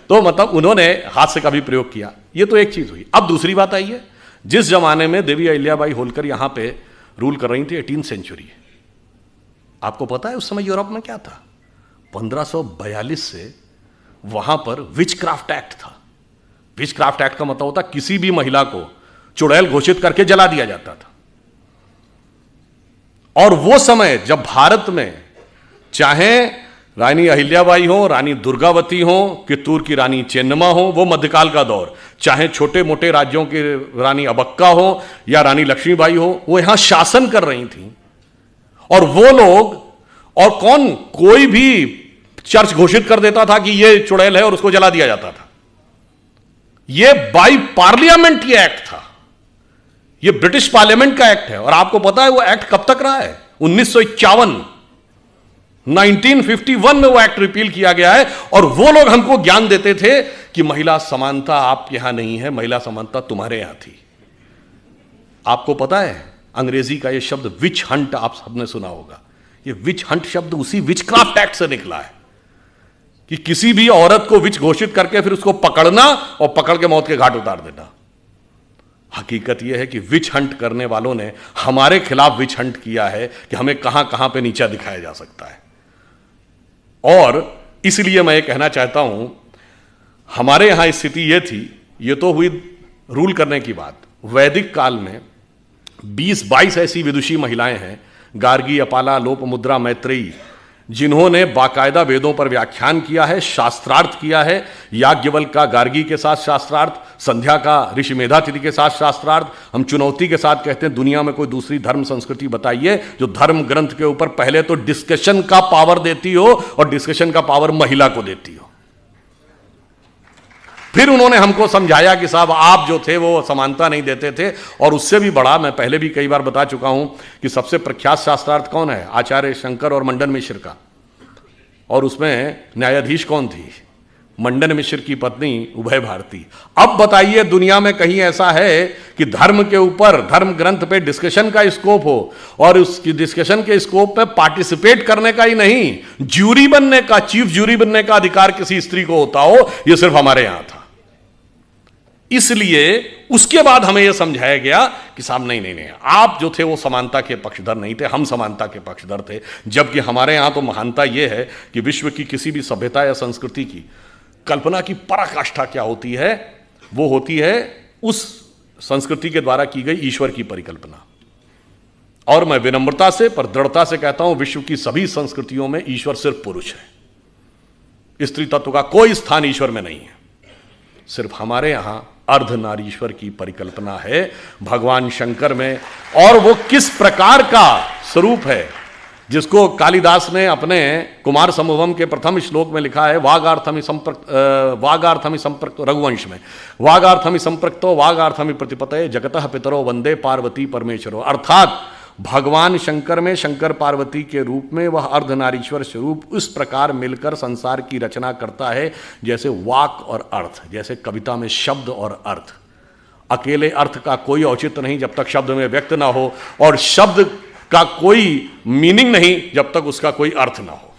तो मतलब उन्होंने हास्य का भी प्रयोग किया। ये तो एक चीज हुई। अब दूसरी बात आई है, जिस जमाने में देवी अहिल्याबाई होलकर यहां पे रूल कर रही थी, 18th सेंचुरी, आपको पता है उस समय यूरोप में क्या था? 1542 से वहां पर विचक्राफ्ट एक्ट था। विचक्राफ्ट एक्ट का मतलब होता किसी भी महिला को चुड़ैल घोषित करके जला दिया जाता था। और वो समय जब भारत में चाहे रानी अहिल्याबाई हो, रानी दुर्गावती हो, कित्तूर की रानी चेन्नम्मा हो, वो मध्यकाल का दौर, चाहे छोटे मोटे राज्यों की रानी अबक्का हो या रानी लक्ष्मीबाई हो, वो यहां शासन कर रही थी। और वो लोग, और कौन, कोई भी चर्च घोषित कर देता था कि ये चुड़ैल है और उसको जला दिया जाता था। ये बाई पार्लियामेंट ये एक्ट था, ये ब्रिटिश पार्लियामेंट का एक्ट है। और आपको पता है वो एक्ट कब तक रहा है? 1951, 1951 में वो एक्ट रिपील किया गया है। और वो लोग हमको ज्ञान देते थे कि महिला समानता आप यहां नहीं है, महिला समानता तुम्हारे यहां थी। आपको पता है अंग्रेजी का ये शब्द विच हंट आप सबने सुना होगा। ये विच हंट शब्द उसी विचक्राफ्ट एक्ट से निकला है कि किसी भी औरत को विच घोषित करके फिर उसको पकड़ना और पकड़ के मौत के घाट उतार देना। हकीकत यह है कि विच हंट करने वालों ने हमारे खिलाफ विच हंट किया है कि हमें कहां कहां पे नीचा दिखाया जा सकता है। और इसलिए मैं ये कहना चाहता हूं, हमारे यहां स्थिति ये थी, ये तो हुई रूल करने की बात। वैदिक काल में 20-22 ऐसी विदुषी महिलाएं हैं, गार्गी, अपाला, लोपमुद्रा, मैत्रेयी, जिन्होंने बाकायदा वेदों पर व्याख्यान किया है, शास्त्रार्थ किया है, याज्ञवल्क्य का गार्गी के साथ शास्त्रार्थ, संध्या का ऋषि मेधातिथि के साथ शास्त्रार्थ। हम चुनौती के साथ कहते हैं दुनिया में कोई दूसरी धर्म संस्कृति बताइए जो धर्म ग्रंथ के ऊपर पहले तो डिस्कशन का पावर देती हो और डिस्कशन का पावर महिला को देती हो। फिर उन्होंने हमको समझाया कि साहब आप जो थे वो समानता नहीं देते थे, और उससे भी बड़ा, मैं पहले भी कई बार बता चुका हूं कि सबसे प्रख्यात शास्त्रार्थ कौन है? आचार्य शंकर और मंडन मिश्र का। और उसमें न्यायाधीश कौन थी? मंडन मिश्र की पत्नी उभय भारती। अब बताइए दुनिया में कहीं ऐसा है कि धर्म के ऊपर, धर्म ग्रंथ पे डिस्कशन का स्कोप हो, और उसकी डिस्कशन के स्कोप पे पार्टिसिपेट करने का ही नहीं, ज्यूरी बनने का, चीफ ज्यूरी बनने का अधिकार किसी स्त्री को होता हो? यह सिर्फ हमारे यहां था। इसलिए उसके बाद हमें यह समझाया गया कि साहब नहीं नहीं नहीं, आप जो थे वो समानता के पक्षधर नहीं थे, हम समानता के पक्षधर थे। जबकि हमारे यहां तो महानता यह है कि विश्व की किसी भी सभ्यता या संस्कृति की कल्पना की पराकाष्ठा क्या होती है? वो होती है उस संस्कृति के द्वारा की गई ईश्वर की परिकल्पना। और मैं विनम्रता से पर दृढ़ता से कहता हूं, विश्व की सभी संस्कृतियों में ईश्वर सिर्फ पुरुष है। स्त्री तत्व का कोई स्थान ईश्वर में नहीं है। सिर्फ हमारे यहां अर्धनारीश्वर की परिकल्पना है भगवान शंकर में। और वो किस प्रकार का स्वरूप है, जिसको कालिदास ने अपने कुमार संभवम के प्रथम श्लोक में लिखा है, वागार्थमि संप्रक्त रघुवंश में, वागार्थमि संप्रक्तो वागार्थमि प्रतिपतये जगतः पितरो वंदे पार्वती परमेश्वरो। अर्थात भगवान शंकर में शंकर पार्वती के रूप में वह अर्धनारीश्वर स्वरूप इस प्रकार मिलकर संसार की रचना करता है जैसे वाक और अर्थ, जैसे कविता में शब्द और अर्थ। अकेले अर्थ का कोई औचित्य नहीं जब तक शब्द में व्यक्त ना हो, और शब्द का कोई मीनिंग नहीं जब तक उसका कोई अर्थ ना हो।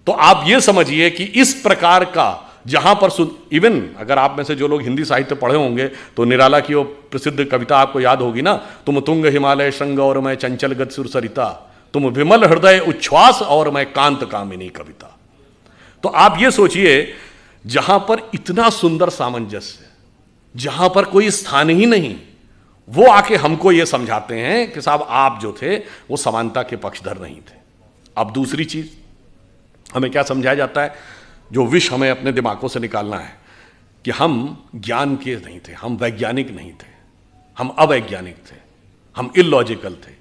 तो आप यह समझिए कि इस प्रकार का जहां पर इवन अगर आप में से जो लोग हिंदी साहित्य पढ़े होंगे तो निराला की वो प्रसिद्ध कविता आपको याद होगी ना, तुम तुंग हिमालय श्रृंग और मैं चंचल गत सुर सरिता, तुम विमल हृदय उच्छ्वास और मैं कांत कामिनी कविता। तो आप ये सोचिए, जहां पर इतना सुंदर सामंजस्य, जहां पर कोई स्थान ही नहीं, वो आके हमको ये समझाते हैं कि साहब आप जो थे वो समानता के पक्षधर नहीं थे। अब दूसरी चीज हमें क्या समझाया जाता है, जो विष हमें अपने दिमागों से निकालना है, कि हम ज्ञान के नहीं थे, हम वैज्ञानिक नहीं थे, हम अवैज्ञानिक थे, हम इलॉजिकल थे।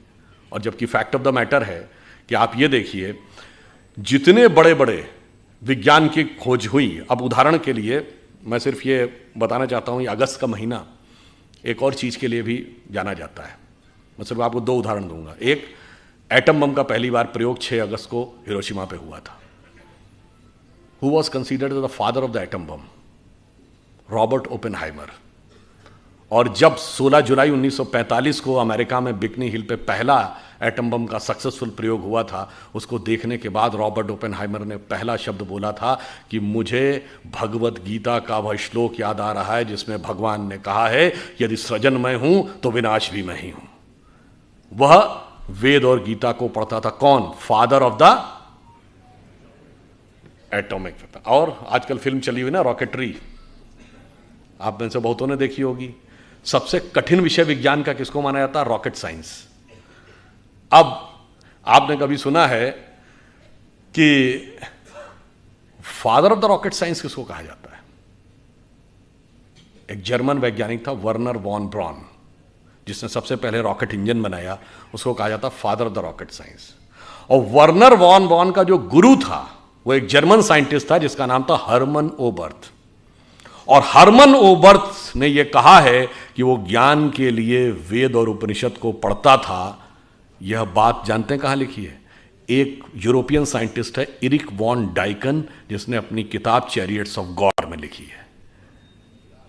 और जबकि फैक्ट ऑफ द मैटर है कि आप ये देखिए, जितने बड़े बड़े विज्ञान की खोज हुई, अब उदाहरण के लिए मैं सिर्फ ये बताना चाहता हूं, ये अगस्त का महीना एक और चीज के लिए भी जाना जाता है। मैं सिर्फ आपको दो उदाहरण दूंगा। एक, एटम बम का पहली बार प्रयोग 6 अगस्त को हिरोशिमा पे हुआ था। Who was considered the father of the atom bomb? Robert Oppenheimer. और जब 16 जुलाई 1945 को अमेरिका में बिकनी हिल पे पहला एटम बम का सक्सेसफुल प्रयोग हुआ था, उसको देखने के बाद रॉबर्ट ओपेनहाइमर ने पहला शब्द बोला था कि मुझे भगवत गीता का वह श्लोक याद आ रहा है जिसमें भगवान ने कहा है, यदि सृजन मैं हूं तो विनाश भी मैं ही हूं। वह वेद और गीता को पढ़ता था। कौन? Father of the atomic. और आजकल फिल्म चली हुई ना रॉकेटरी, आप में से बहुतों ने देखी होगी। सबसे कठिन विषय विज्ञान का किसको माना जाता है? Rocket science. अब आपने कभी सुना है कि father of the rocket science किसको कहा जाता है? एक जर्मन वैज्ञानिक था, वर्नर वॉन ब्रॉन, जिसने सबसे पहले रॉकेट इंजन बनाया, उसको कहा जाता father of the rocket science. और वर्नर वॉन ब्रॉन का जो गुरु था वो एक जर्मन साइंटिस्ट था जिसका नाम था हर्मन ओबर्थ। और हर्मन ओबर्थ ने यह कहा है कि वो ज्ञान के लिए वेद और उपनिषद को पढ़ता था। यह बात जानते हैं कहां लिखी है? एक यूरोपियन साइंटिस्ट है, इरिक वॉन डाइकन, जिसने अपनी किताब चैरियट्स ऑफ गॉड में लिखी है।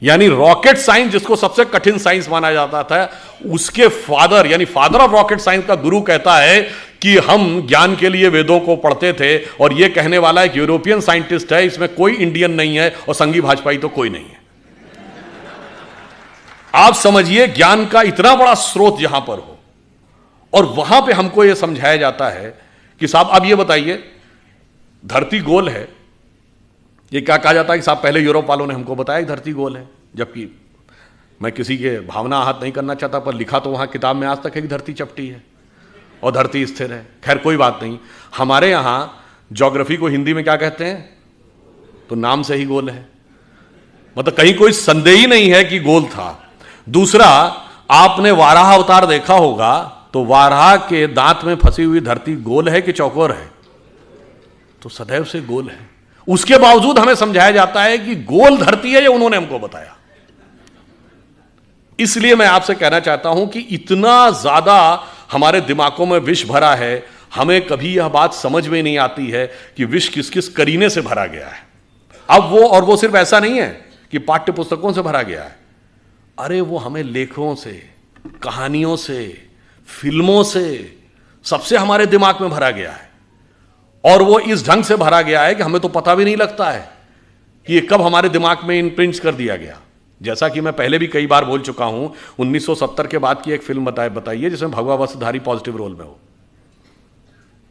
यानी रॉकेट साइंस, जिसको सबसे कठिन साइंस माना जाता था, उसके फादर यानी फादर ऑफ रॉकेट साइंस का गुरु कहता है कि हम ज्ञान के लिए वेदों को पढ़ते थे। और यह कहने वाला एक यूरोपियन साइंटिस्ट है, इसमें कोई इंडियन नहीं है और संघी भाजपाई तो कोई नहीं है। आप समझिए, ज्ञान का इतना बड़ा स्रोत जहां पर हो, और वहां पे हमको यह समझाया जाता है कि साहब अब यह बताइए, धरती गोल है। ये क्या कहा जाता है कि साहब पहले यूरोप वालों ने हमको बताया कि धरती गोल है, जबकि मैं किसी के भावना आहत नहीं करना चाहता, पर लिखा तो वहां किताब में आज तक है कि धरती चपटी है। और धरती स्थिर है। खैर कोई बात नहीं, हमारे यहां ज्योग्राफी को हिंदी में क्या कहते हैं? तो नाम से ही गोल है, मतलब कहीं कोई संदेह ही नहीं है कि गोल था। दूसरा, आपने वाराह अवतार देखा होगा, तो वाराह के दांत में फंसी हुई धरती गोल है कि चौकोर है? तो सदैव से गोल है। उसके बावजूद हमें समझाया जाता है कि गोल धरती है, ये उन्होंने हमको बताया। इसलिए मैं आपसे कहना चाहता हूं कि इतना ज्यादा हमारे दिमागों में विष भरा है, हमें कभी यह बात समझ में नहीं आती है कि विष किस किस करीने से भरा गया है। अब वो सिर्फ ऐसा नहीं है कि पाठ्य पुस्तकों से भरा गया है, अरे वो हमें लेखों से, कहानियों से, फिल्मों से, सबसे हमारे दिमाग में भरा गया है। और वो इस ढंग से भरा गया है कि हमें तो पता भी नहीं लगता है कि ये कब हमारे दिमाग में इम्प्रिंट कर दिया गया। जैसा कि मैं पहले भी कई बार बोल चुका हूं, 1970 के बाद की एक फिल्म बताइए जिसमें भगवा वस्त्रधारी पॉजिटिव रोल में हो।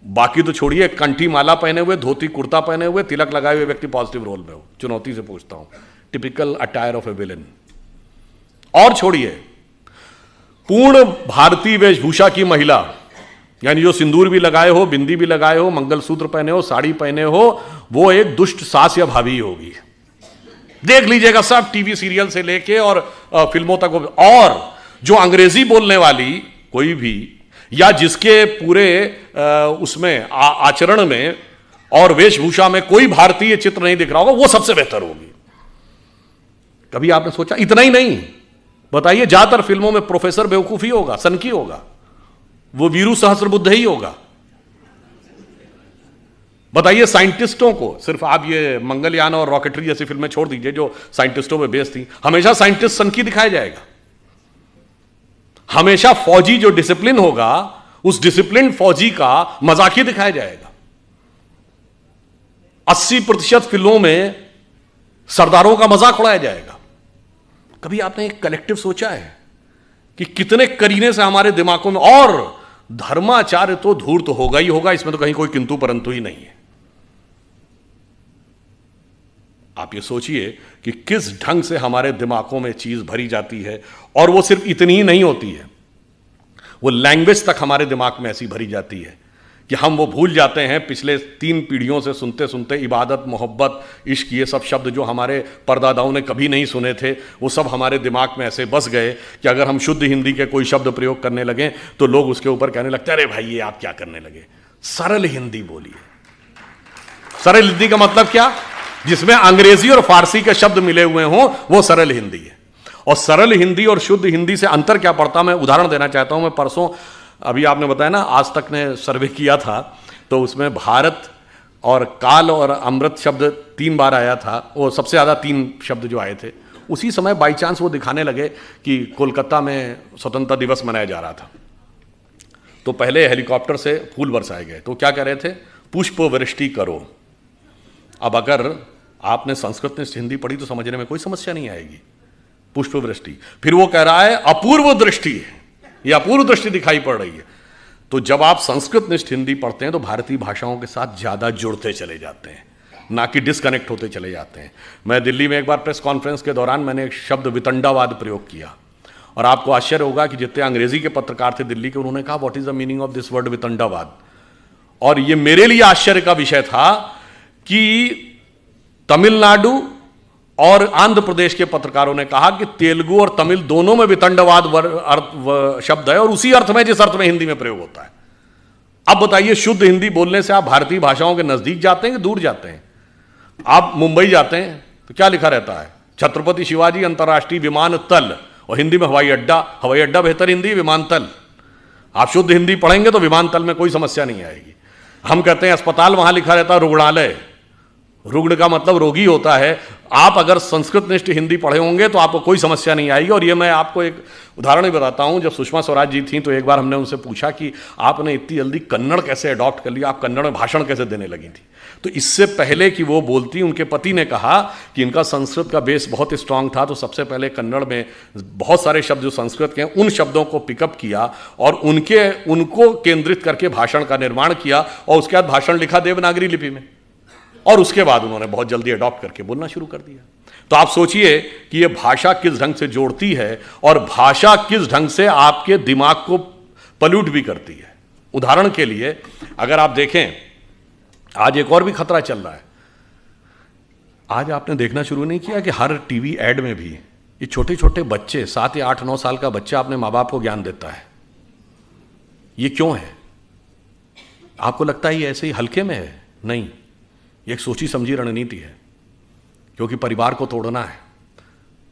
बाकी तो छोड़िए, कंठी माला पहने हुए, धोती कुर्ता पहने हुए, तिलक लगाए हुए व्यक्ति पॉजिटिव रोल में हो। चुनौती से पूछता हूं, typical attire of a villain. और छोड़िए, पूर्ण भारतीय वेशभूषा की महिला, यानी जो सिंदूर भी लगाए हो, बिंदी भी लगाए हो, मंगलसूत्र पहने हो, साड़ी पहने हो, वो एक दुष्ट सास या भाभी होगी। देख लीजिएगा, सब टीवी सीरियल से लेके और फिल्मों तक। और जो अंग्रेजी बोलने वाली कोई भी, या जिसके पूरे उसमें आचरण में और वेशभूषा में कोई भारतीय चित्र नहीं दिख रहा होगा, वो सबसे बेहतर होगी। कभी आपने सोचा? इतना ही नहीं, बताइए, ज्यादातर फिल्मों में प्रोफेसर बेवकूफ ही होगा, सनकी होगा, वो वीरू सहस्त्रबुद्धे ही होगा। बताइए, साइंटिस्टों को, सिर्फ आप ये मंगलयान और रॉकेटरी जैसी फिल्में छोड़ दीजिए जो साइंटिस्टों पे बेस्ड थी, हमेशा साइंटिस्ट सनकी दिखाया जाएगा। हमेशा फौजी जो डिसिप्लिन होगा, उस डिसिप्लिन फौजी का मजाकी दिखाया जाएगा। 80% फिल्मों में सरदारों का मजाक उड़ाया जाएगा। कभी आपने एक कलेक्टिव सोचा है कि कितने करीने से हमारे दिमागों में, और धर्माचार्य तो धूर्त होगा ही होगा, इसमें तो कहीं कोई किंतु परंतु ही नहीं है। आप ये सोचिए कि किस ढंग से हमारे दिमागों में चीज भरी जाती है। और वो सिर्फ इतनी ही नहीं होती है, वो लैंग्वेज तक हमारे दिमाग में ऐसी भरी जाती है कि हम वो भूल जाते हैं पिछले 3 पीढ़ियों से सुनते सुनते इबादत, मोहब्बत, इश्क, ये सब शब्द जो हमारे परदादाओं ने कभी नहीं सुने थे, वो सब हमारे दिमाग में ऐसे बस गए कि अगर हम शुद्ध हिंदी के कोई शब्द प्रयोग करने लगे तो लोग उसके ऊपर कहने लगते, अरे भाई ये आप क्या करने लगे, सरल हिंदी बोलिए। सरल हिंदी का मतलब क्या? जिसमें अंग्रेजी और फारसी के शब्द मिले हुए हों, वो सरल हिंदी है। और सरल हिंदी और शुद्ध हिंदी से अंतर क्या पड़ता, मैं उदाहरण देना चाहता हूं। मैं परसों, अभी आपने बताया ना, आज तक ने सर्वे किया था, तो उसमें भारत और काल और अमृत शब्द 3 बार आया था। वो सबसे ज़्यादा 3 शब्द जो आए थे, उसी समय बाई चांस वो दिखाने लगे कि कोलकाता में स्वतंत्रता दिवस मनाया जा रहा था। तो पहले हेलीकॉप्टर से फूल बरसाए गए, तो क्या कह रहे थे? पुष्प वृष्टि करो। अब अगर आपने संस्कृत में हिंदी पढ़ी तो समझने में कोई समस्या नहीं आएगी। पुष्प वृष्टि, फिर वो कह रहा है अपूर्व दृष्टि है, या अपूर्व दृष्टि दिखाई पड़ रही है। तो जब आप संस्कृत निष्ठ हिंदी पढ़ते हैं तो भारतीय भाषाओं के साथ ज्यादा जुड़ते चले जाते हैं, ना कि डिस्कनेक्ट होते चले जाते हैं। मैं दिल्ली में एक बार प्रेस कॉन्फ्रेंस के दौरान मैंने एक शब्द वितंडावाद प्रयोग किया, और आपको आश्चर्य होगा कि जितने अंग्रेजी के पत्रकार थे दिल्ली के, उन्होंने कहा what is the meaning of this word वितंडावाद। और ये मेरे लिए आश्चर्य का विषय था कि तमिलनाडु और आंध्र प्रदेश के पत्रकारों ने कहा कि तेलुगु और तमिल दोनों में वितंडवाद शब्द है, और उसी अर्थ में जिस अर्थ में हिंदी में प्रयोग होता है। अब बताइए, शुद्ध हिंदी बोलने से आप भारतीय भाषाओं के नजदीक जाते हैं कि दूर जाते हैं? आप मुंबई जाते हैं तो क्या लिखा रहता है? छत्रपति शिवाजी अंतर्राष्ट्रीय विमानतल, और हिंदी में हवाई अड्डा। हवाई अड्डा बेहतर हिंदी, विमानतल। आप शुद्ध हिंदी पढ़ेंगे तो विमानतल में कोई समस्या नहीं आएगी। हम कहते हैं अस्पताल, वहां लिखा रहता है रुग्णालय। रुग्ण का मतलब रोगी होता है। आप अगर संस्कृत निष्ठ हिंदी पढ़े होंगे तो आपको कोई समस्या नहीं आएगी। और ये मैं आपको एक उदाहरण ही बताता हूं। जब सुषमा स्वराज जी थी तो एक बार हमने उनसे पूछा कि आपने इतनी जल्दी कन्नड़ कैसे अडॉप्ट कर लिया, आप कन्नड़ में भाषण कैसे देने लगी थी? तो इससे पहले कि वो बोलती, उनके पति ने कहा कि इनका संस्कृत का बेस बहुत स्ट्रांग था, तो सबसे पहले कन्नड़ में बहुत सारे शब्द जो संस्कृत के हैं उन शब्दों को पिकअप किया और उनको केंद्रित करके भाषण का निर्माण किया, और उसके बाद भाषण लिखा देवनागरी लिपि में, और उसके बाद उन्होंने बहुत जल्दी अडॉप्ट करके बोलना शुरू कर दिया। तो आप सोचिए कि यह भाषा किस ढंग से जोड़ती है, और भाषा किस ढंग से आपके दिमाग को पल्यूट भी करती है। उदाहरण के लिए अगर आप देखें, आज एक और भी खतरा चल रहा है। आज आपने देखना शुरू नहीं किया कि हर टीवी एड में भी ये छोटे छोटे बच्चे, 7 या 8, 9 साल का बच्चा अपने माँ बाप को ज्ञान देता है। ये क्यों है? आपको लगता है ये ऐसे ही हल्के में है? नहीं, ये एक सोची समझी रणनीति है, क्योंकि परिवार को तोड़ना है।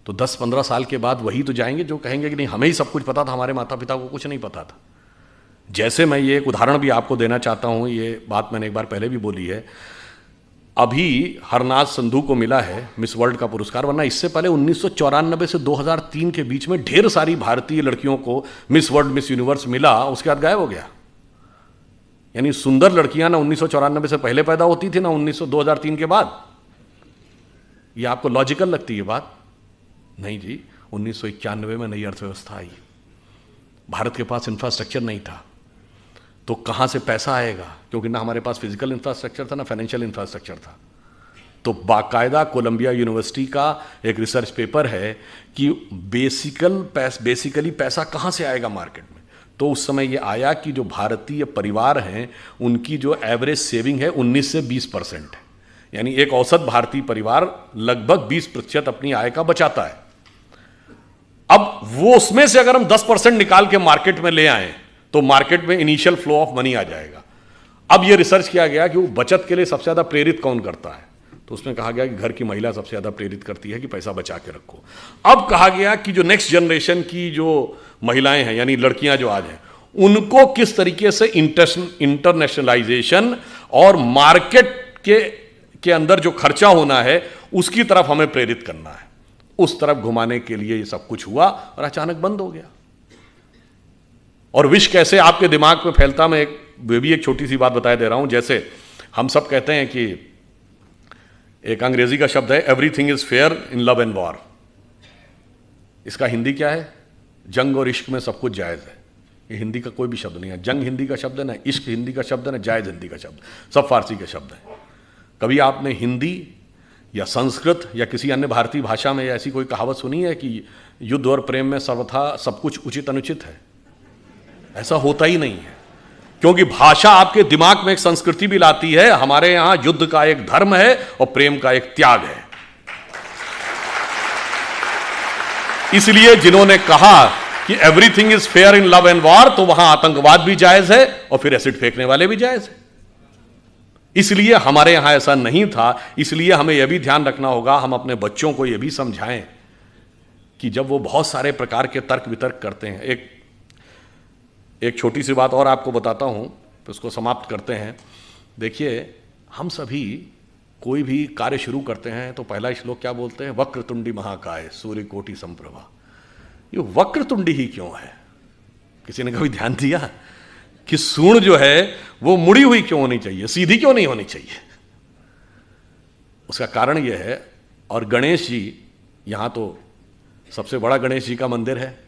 तो 10-15 साल के बाद वही तो जाएंगे जो कहेंगे कि नहीं, हमें ही सब कुछ पता था, हमारे माता पिता को कुछ नहीं पता था। जैसे मैं ये एक उदाहरण भी आपको देना चाहता हूं, ये बात मैंने एक बार पहले भी बोली है। अभी हरनाज संधू को मिला है मिस वर्ल्ड का पुरस्कार, वरना इससे पहले 1994 से 2003 के बीच में ढेर सारी भारतीय लड़कियों को मिस वर्ल्ड, मिस यूनिवर्स मिला, उसके बाद गायब हो गया। यानी सुंदर लड़कियां ना 1994 से पहले पैदा होती थी, ना 2003 के बाद। ये आपको लॉजिकल लगती है बात? नहीं जी, 1991 में नई अर्थव्यवस्था आई, भारत के पास इंफ्रास्ट्रक्चर नहीं था, तो कहां से पैसा आएगा? क्योंकि ना हमारे पास फिजिकल इंफ्रास्ट्रक्चर था, ना फाइनेंशियल इंफ्रास्ट्रक्चर था। तो बाकायदा कोलंबिया यूनिवर्सिटी का एक रिसर्च पेपर है कि बेसिकली पैसा कहां से आएगा मार्केट में। तो उस समय यह आया कि जो भारतीय परिवार हैं उनकी जो एवरेज सेविंग है 19 से 20% है। यानी एक औसत भारतीय परिवार लगभग 20% अपनी आय का बचाता है। अब वो उसमें से अगर हम 10% निकाल के मार्केट में ले आए तो मार्केट में इनिशियल फ्लो ऑफ मनी आ जाएगा। अब यह रिसर्च किया गया कि वो बचत के लिए सबसे ज्यादा प्रेरित कौन करता है, तो उसमें कहा गया कि घर की महिला सबसे ज्यादा प्रेरित करती है कि पैसा बचा के रखो। अब कहा गया कि जो नेक्स्ट जनरेशन की जो महिलाएं हैं, यानी लड़कियां जो आज हैं, उनको किस तरीके से इंटरनेशनलाइजेशन और मार्केट के अंदर जो खर्चा होना है उसकी तरफ हमें प्रेरित करना है। उस तरफ घुमाने के लिए ये सब कुछ हुआ और अचानक बंद हो गया। और विष कैसे आपके दिमाग में फैलता, मैं वे भी एक छोटी सी बात बताए दे रहा हूं। जैसे हम सब कहते हैं कि एक अंग्रेजी का शब्द है everything is fair in love and war. इसका हिंदी क्या है? जंग और इश्क में सब कुछ जायज है। ये हिंदी का कोई भी शब्द नहीं है। जंग हिंदी का शब्द है ना, इश्क हिंदी का शब्द है ना, जायज हिंदी का शब्द, सब फारसी के शब्द है। कभी आपने हिंदी या संस्कृत या किसी अन्य भारतीय भाषा में ऐसी कोई कहावत सुनी है कि युद्ध और प्रेम में सर्वथा सब कुछ उचित अनुचित है? ऐसा होता ही नहीं है, क्योंकि भाषा आपके दिमाग में एक संस्कृति भी लाती है। हमारे यहां युद्ध का एक धर्म है और प्रेम का एक त्याग है। इसलिए जिन्होंने कहा कि everything is fair in love and war, तो वहां आतंकवाद भी जायज है और फिर एसिड फेंकने वाले भी जायज है। इसलिए हमारे यहां ऐसा नहीं था। इसलिए हमें यह भी ध्यान रखना होगा, हम अपने बच्चों को यह भी समझाएं कि जब वो बहुत सारे प्रकार के तर्क वितर्क करते हैं। एक छोटी सी बात और आपको बताता हूं, तो उसको समाप्त करते हैं। देखिए, हम सभी कोई भी कार्य शुरू करते हैं तो पहला श्लोक क्या बोलते हैं? वक्रतुंडी महाकाय सूर्यकोटि समप्रभा। ये वक्रतुंडी ही क्यों है? किसी ने कभी ध्यान दिया कि सूंड जो है वो मुड़ी हुई क्यों होनी चाहिए, सीधी क्यों नहीं होनी चाहिए? उसका कारण यह है। और गणेश जी, यहां तो सबसे बड़ा गणेश जी का मंदिर है।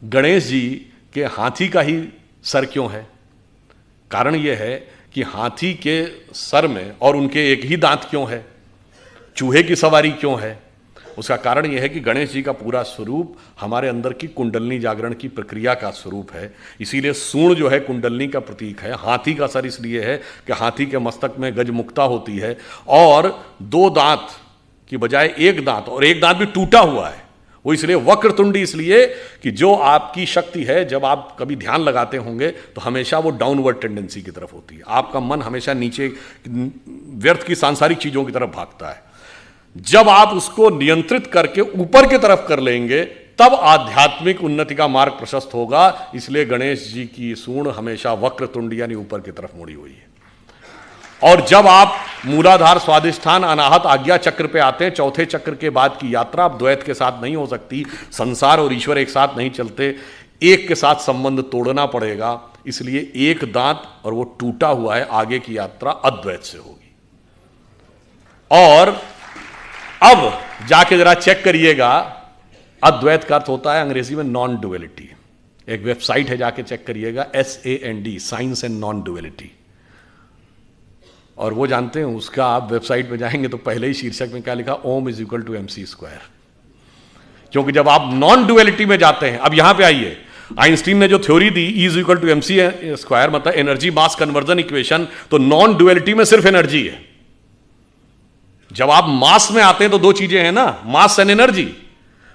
गणेश जी के हाथी का ही सर क्यों है? कारण यह है कि हाथी के सर में और उनके एक ही दांत क्यों है? चूहे की सवारी क्यों है? उसका कारण यह है कि गणेश जी का पूरा स्वरूप हमारे अंदर की कुंडलनी जागरण की प्रक्रिया का स्वरूप है। इसीलिए सूंड जो है कुंडलनी का प्रतीक है। हाथी का सर इसलिए है कि हाथी के मस्तक में गजमुक्ता होती है, और 2 दांत की बजाय 1 दांत, और 1 दांत भी टूटा हुआ है। वो इसलिए वक्रतुंडी इसलिए कि जो आपकी शक्ति है, जब आप कभी ध्यान लगाते होंगे तो हमेशा वो डाउनवर्ड टेंडेंसी की तरफ होती है। आपका मन हमेशा नीचे व्यर्थ की सांसारिक चीजों की तरफ भागता है। जब आप उसको नियंत्रित करके ऊपर की तरफ कर लेंगे तब आध्यात्मिक उन्नति का मार्ग प्रशस्त होगा। इसलिए गणेश जी की सूंड हमेशा वक्रतुंडी यानी ऊपर की तरफ मुड़ी हुई है। और जब आप मूलाधार, स्वादिष्ठान, अनाहत, आज्ञा चक्र पे आते हैं, चौथे चक्र के बाद की यात्रा अब द्वैत के साथ नहीं हो सकती। संसार और ईश्वर एक साथ नहीं चलते, एक के साथ संबंध तोड़ना पड़ेगा। इसलिए 1 दांत और वो टूटा हुआ है, आगे की यात्रा अद्वैत से होगी। और अब जाके जरा चेक करिएगा, अद्वैत का अर्थ होता है अंग्रेजी में नॉन डुअलिटी। एक वेबसाइट है, जाके चेक करिएगा, SAND, science and non duality. और वो जानते हैं, उसका आप वेबसाइट पे जाएंगे तो पहले ही शीर्षक में क्या लिखा? ओम इज इक्वल टू MC²। क्योंकि जब आप नॉन डुअलिटी में जाते हैं, अब यहां पे आइए, आइंस्टीन ने जो थ्योरी दी E is equal to MC square, मतलब एनर्जी मास कन्वर्जन इक्वेशन, तो नॉन ड्युअलिटी में सिर्फ एनर्जी है। जब आप मास में आते हैं तो दो चीजें हैं ना, mass and energy.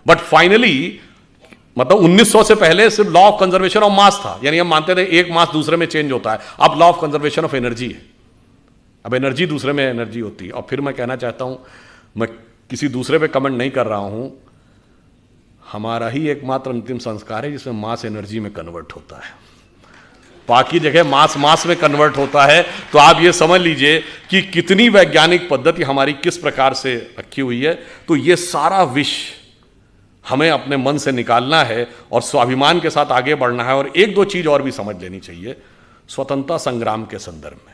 But finally मतलब 1900 से पहले सिर्फ law of conservation of mass था, यानी हम मानते थे एक मास दूसरे में चेंज होता है। अब law of conservation of energy है, अब एनर्जी दूसरे में एनर्जी होती है। और फिर मैं कहना चाहता हूं, मैं किसी दूसरे पे कमेंट नहीं कर रहा हूं, हमारा ही एकमात्र अंतिम संस्कार है जिसमें मास एनर्जी में कन्वर्ट होता है, बाकी जगह मास मास में कन्वर्ट होता है। तो आप ये समझ लीजिए कि कितनी वैज्ञानिक पद्धति हमारी किस प्रकार से रखी हुई है। तो ये सारा विष हमें अपने मन से निकालना है और स्वाभिमान के साथ आगे बढ़ना है। और एक दो चीज और भी समझ लेनी चाहिए। स्वतंत्रता संग्राम के संदर्भ में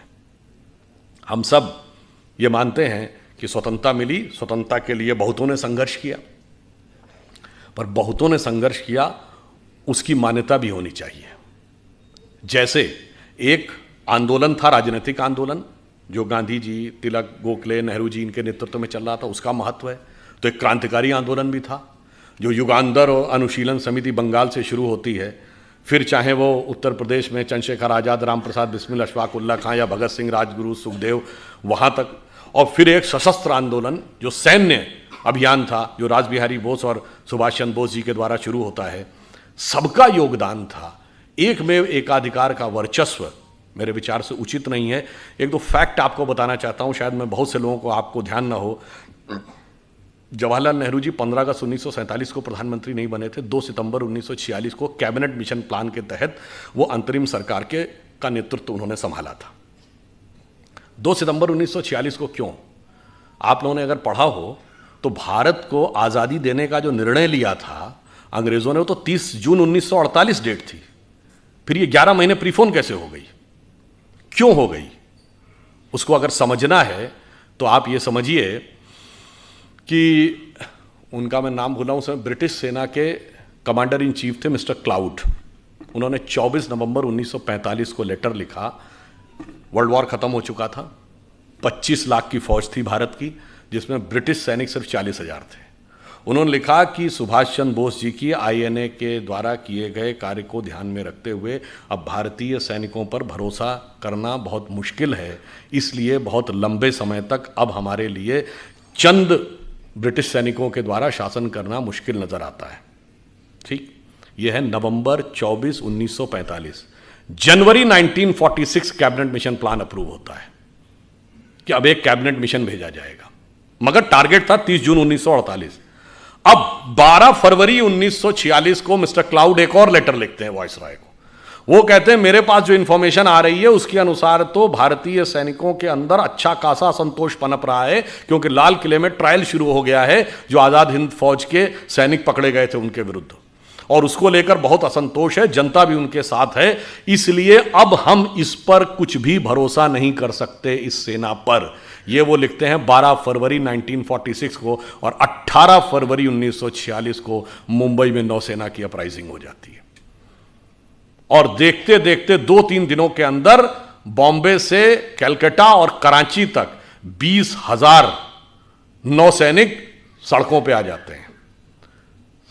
हम सब ये मानते हैं कि स्वतंत्रता मिली, स्वतंत्रता के लिए बहुतों ने संघर्ष किया, पर बहुतों ने संघर्ष किया उसकी मान्यता भी होनी चाहिए। जैसे एक आंदोलन था, राजनीतिक आंदोलन, जो गांधी जी, तिलक, गोखले, नेहरू जी इनके नेतृत्व में चल रहा था, उसका महत्व है। तो एक क्रांतिकारी आंदोलन भी था जो युगांधर और अनुशीलन समिति बंगाल से शुरू होती है, फिर चाहे वो उत्तर प्रदेश में चंद्रशेखर आज़ाद, राम प्रसाद बिस्मिल, अशफाक उल्ला खां या भगत सिंह, राजगुरु, सुखदेव, वहाँ तक। और फिर एक सशस्त्र आंदोलन जो सैन्य अभियान था, जो रासबिहारी बोस और सुभाष चंद्र बोस जी के द्वारा शुरू होता है। सबका योगदान था। एक में एकाधिकार का वर्चस्व मेरे विचार से उचित नहीं है। एक दो फैक्ट आपको बताना चाहता हूँ, शायद मैं बहुत से लोगों को आपको ध्यान ना हो। जवाहरलाल नेहरू जी 15 अगस्त 1947 को प्रधानमंत्री नहीं बने थे। 2 सितंबर 1946 को कैबिनेट मिशन प्लान के तहत वो अंतरिम सरकार का नेतृत्व उन्होंने संभाला था। 2 सितंबर 1946 को क्यों? आप लोगों ने अगर पढ़ा हो तो भारत को आज़ादी देने का जो निर्णय लिया था अंग्रेज़ों ने, वो तो 30 जून 1948 डेट थी। फिर ये 11 महीने प्रीफोन कैसे हो गई, क्यों हो गई? उसको अगर समझना है तो आप ये समझिए कि उनका मैं नाम भूला हूं, ब्रिटिश सेना के कमांडर इन चीफ थे मिस्टर क्लाउड। उन्होंने 24 नवंबर 1945 को लेटर लिखा। वर्ल्ड वॉर खत्म हो चुका था, 25 लाख की फौज थी भारत की, जिसमें ब्रिटिश सैनिक सिर्फ 40,000 थे। उन्होंने लिखा कि सुभाष चंद्र बोस जी की INA के द्वारा किए गए कार्य को ध्यान में रखते हुए अब भारतीय सैनिकों पर भरोसा करना बहुत मुश्किल है, इसलिए बहुत लंबे समय तक अब हमारे लिए चंद ब्रिटिश सैनिकों के द्वारा शासन करना मुश्किल नजर आता है। ठीक, यह है नवंबर 24, 1945। जनवरी 1946 कैबिनेट मिशन प्लान अप्रूव होता है कि अब एक कैबिनेट मिशन भेजा जाएगा, मगर टारगेट था 30 जून 1948। अब 12 फरवरी 1946 को मिस्टर क्लाउड एक और लेटर लिखते हैं वायसराय को। वो कहते हैं मेरे पास जो इंफॉर्मेशन आ रही है उसके अनुसार तो भारतीय सैनिकों के अंदर अच्छा खासा असंतोष पनप रहा है, क्योंकि लाल किले में ट्रायल शुरू हो गया है जो आजाद हिंद फौज के सैनिक पकड़े गए थे उनके विरुद्ध, और उसको लेकर बहुत असंतोष है, जनता भी उनके साथ है। इसलिए अब हम इस पर कुछ भी भरोसा नहीं कर सकते, इस सेना पर। ये वो लिखते हैं 12 फरवरी 1946 को, और 18 फरवरी 1946 को मुंबई में नौसेना की अपराइजिंग हो जाती है। और देखते देखते 2-3 दिनों के अंदर बॉम्बे से कलकत्ता और कराची तक 20,000 नौसैनिक सड़कों पे आ जाते हैं।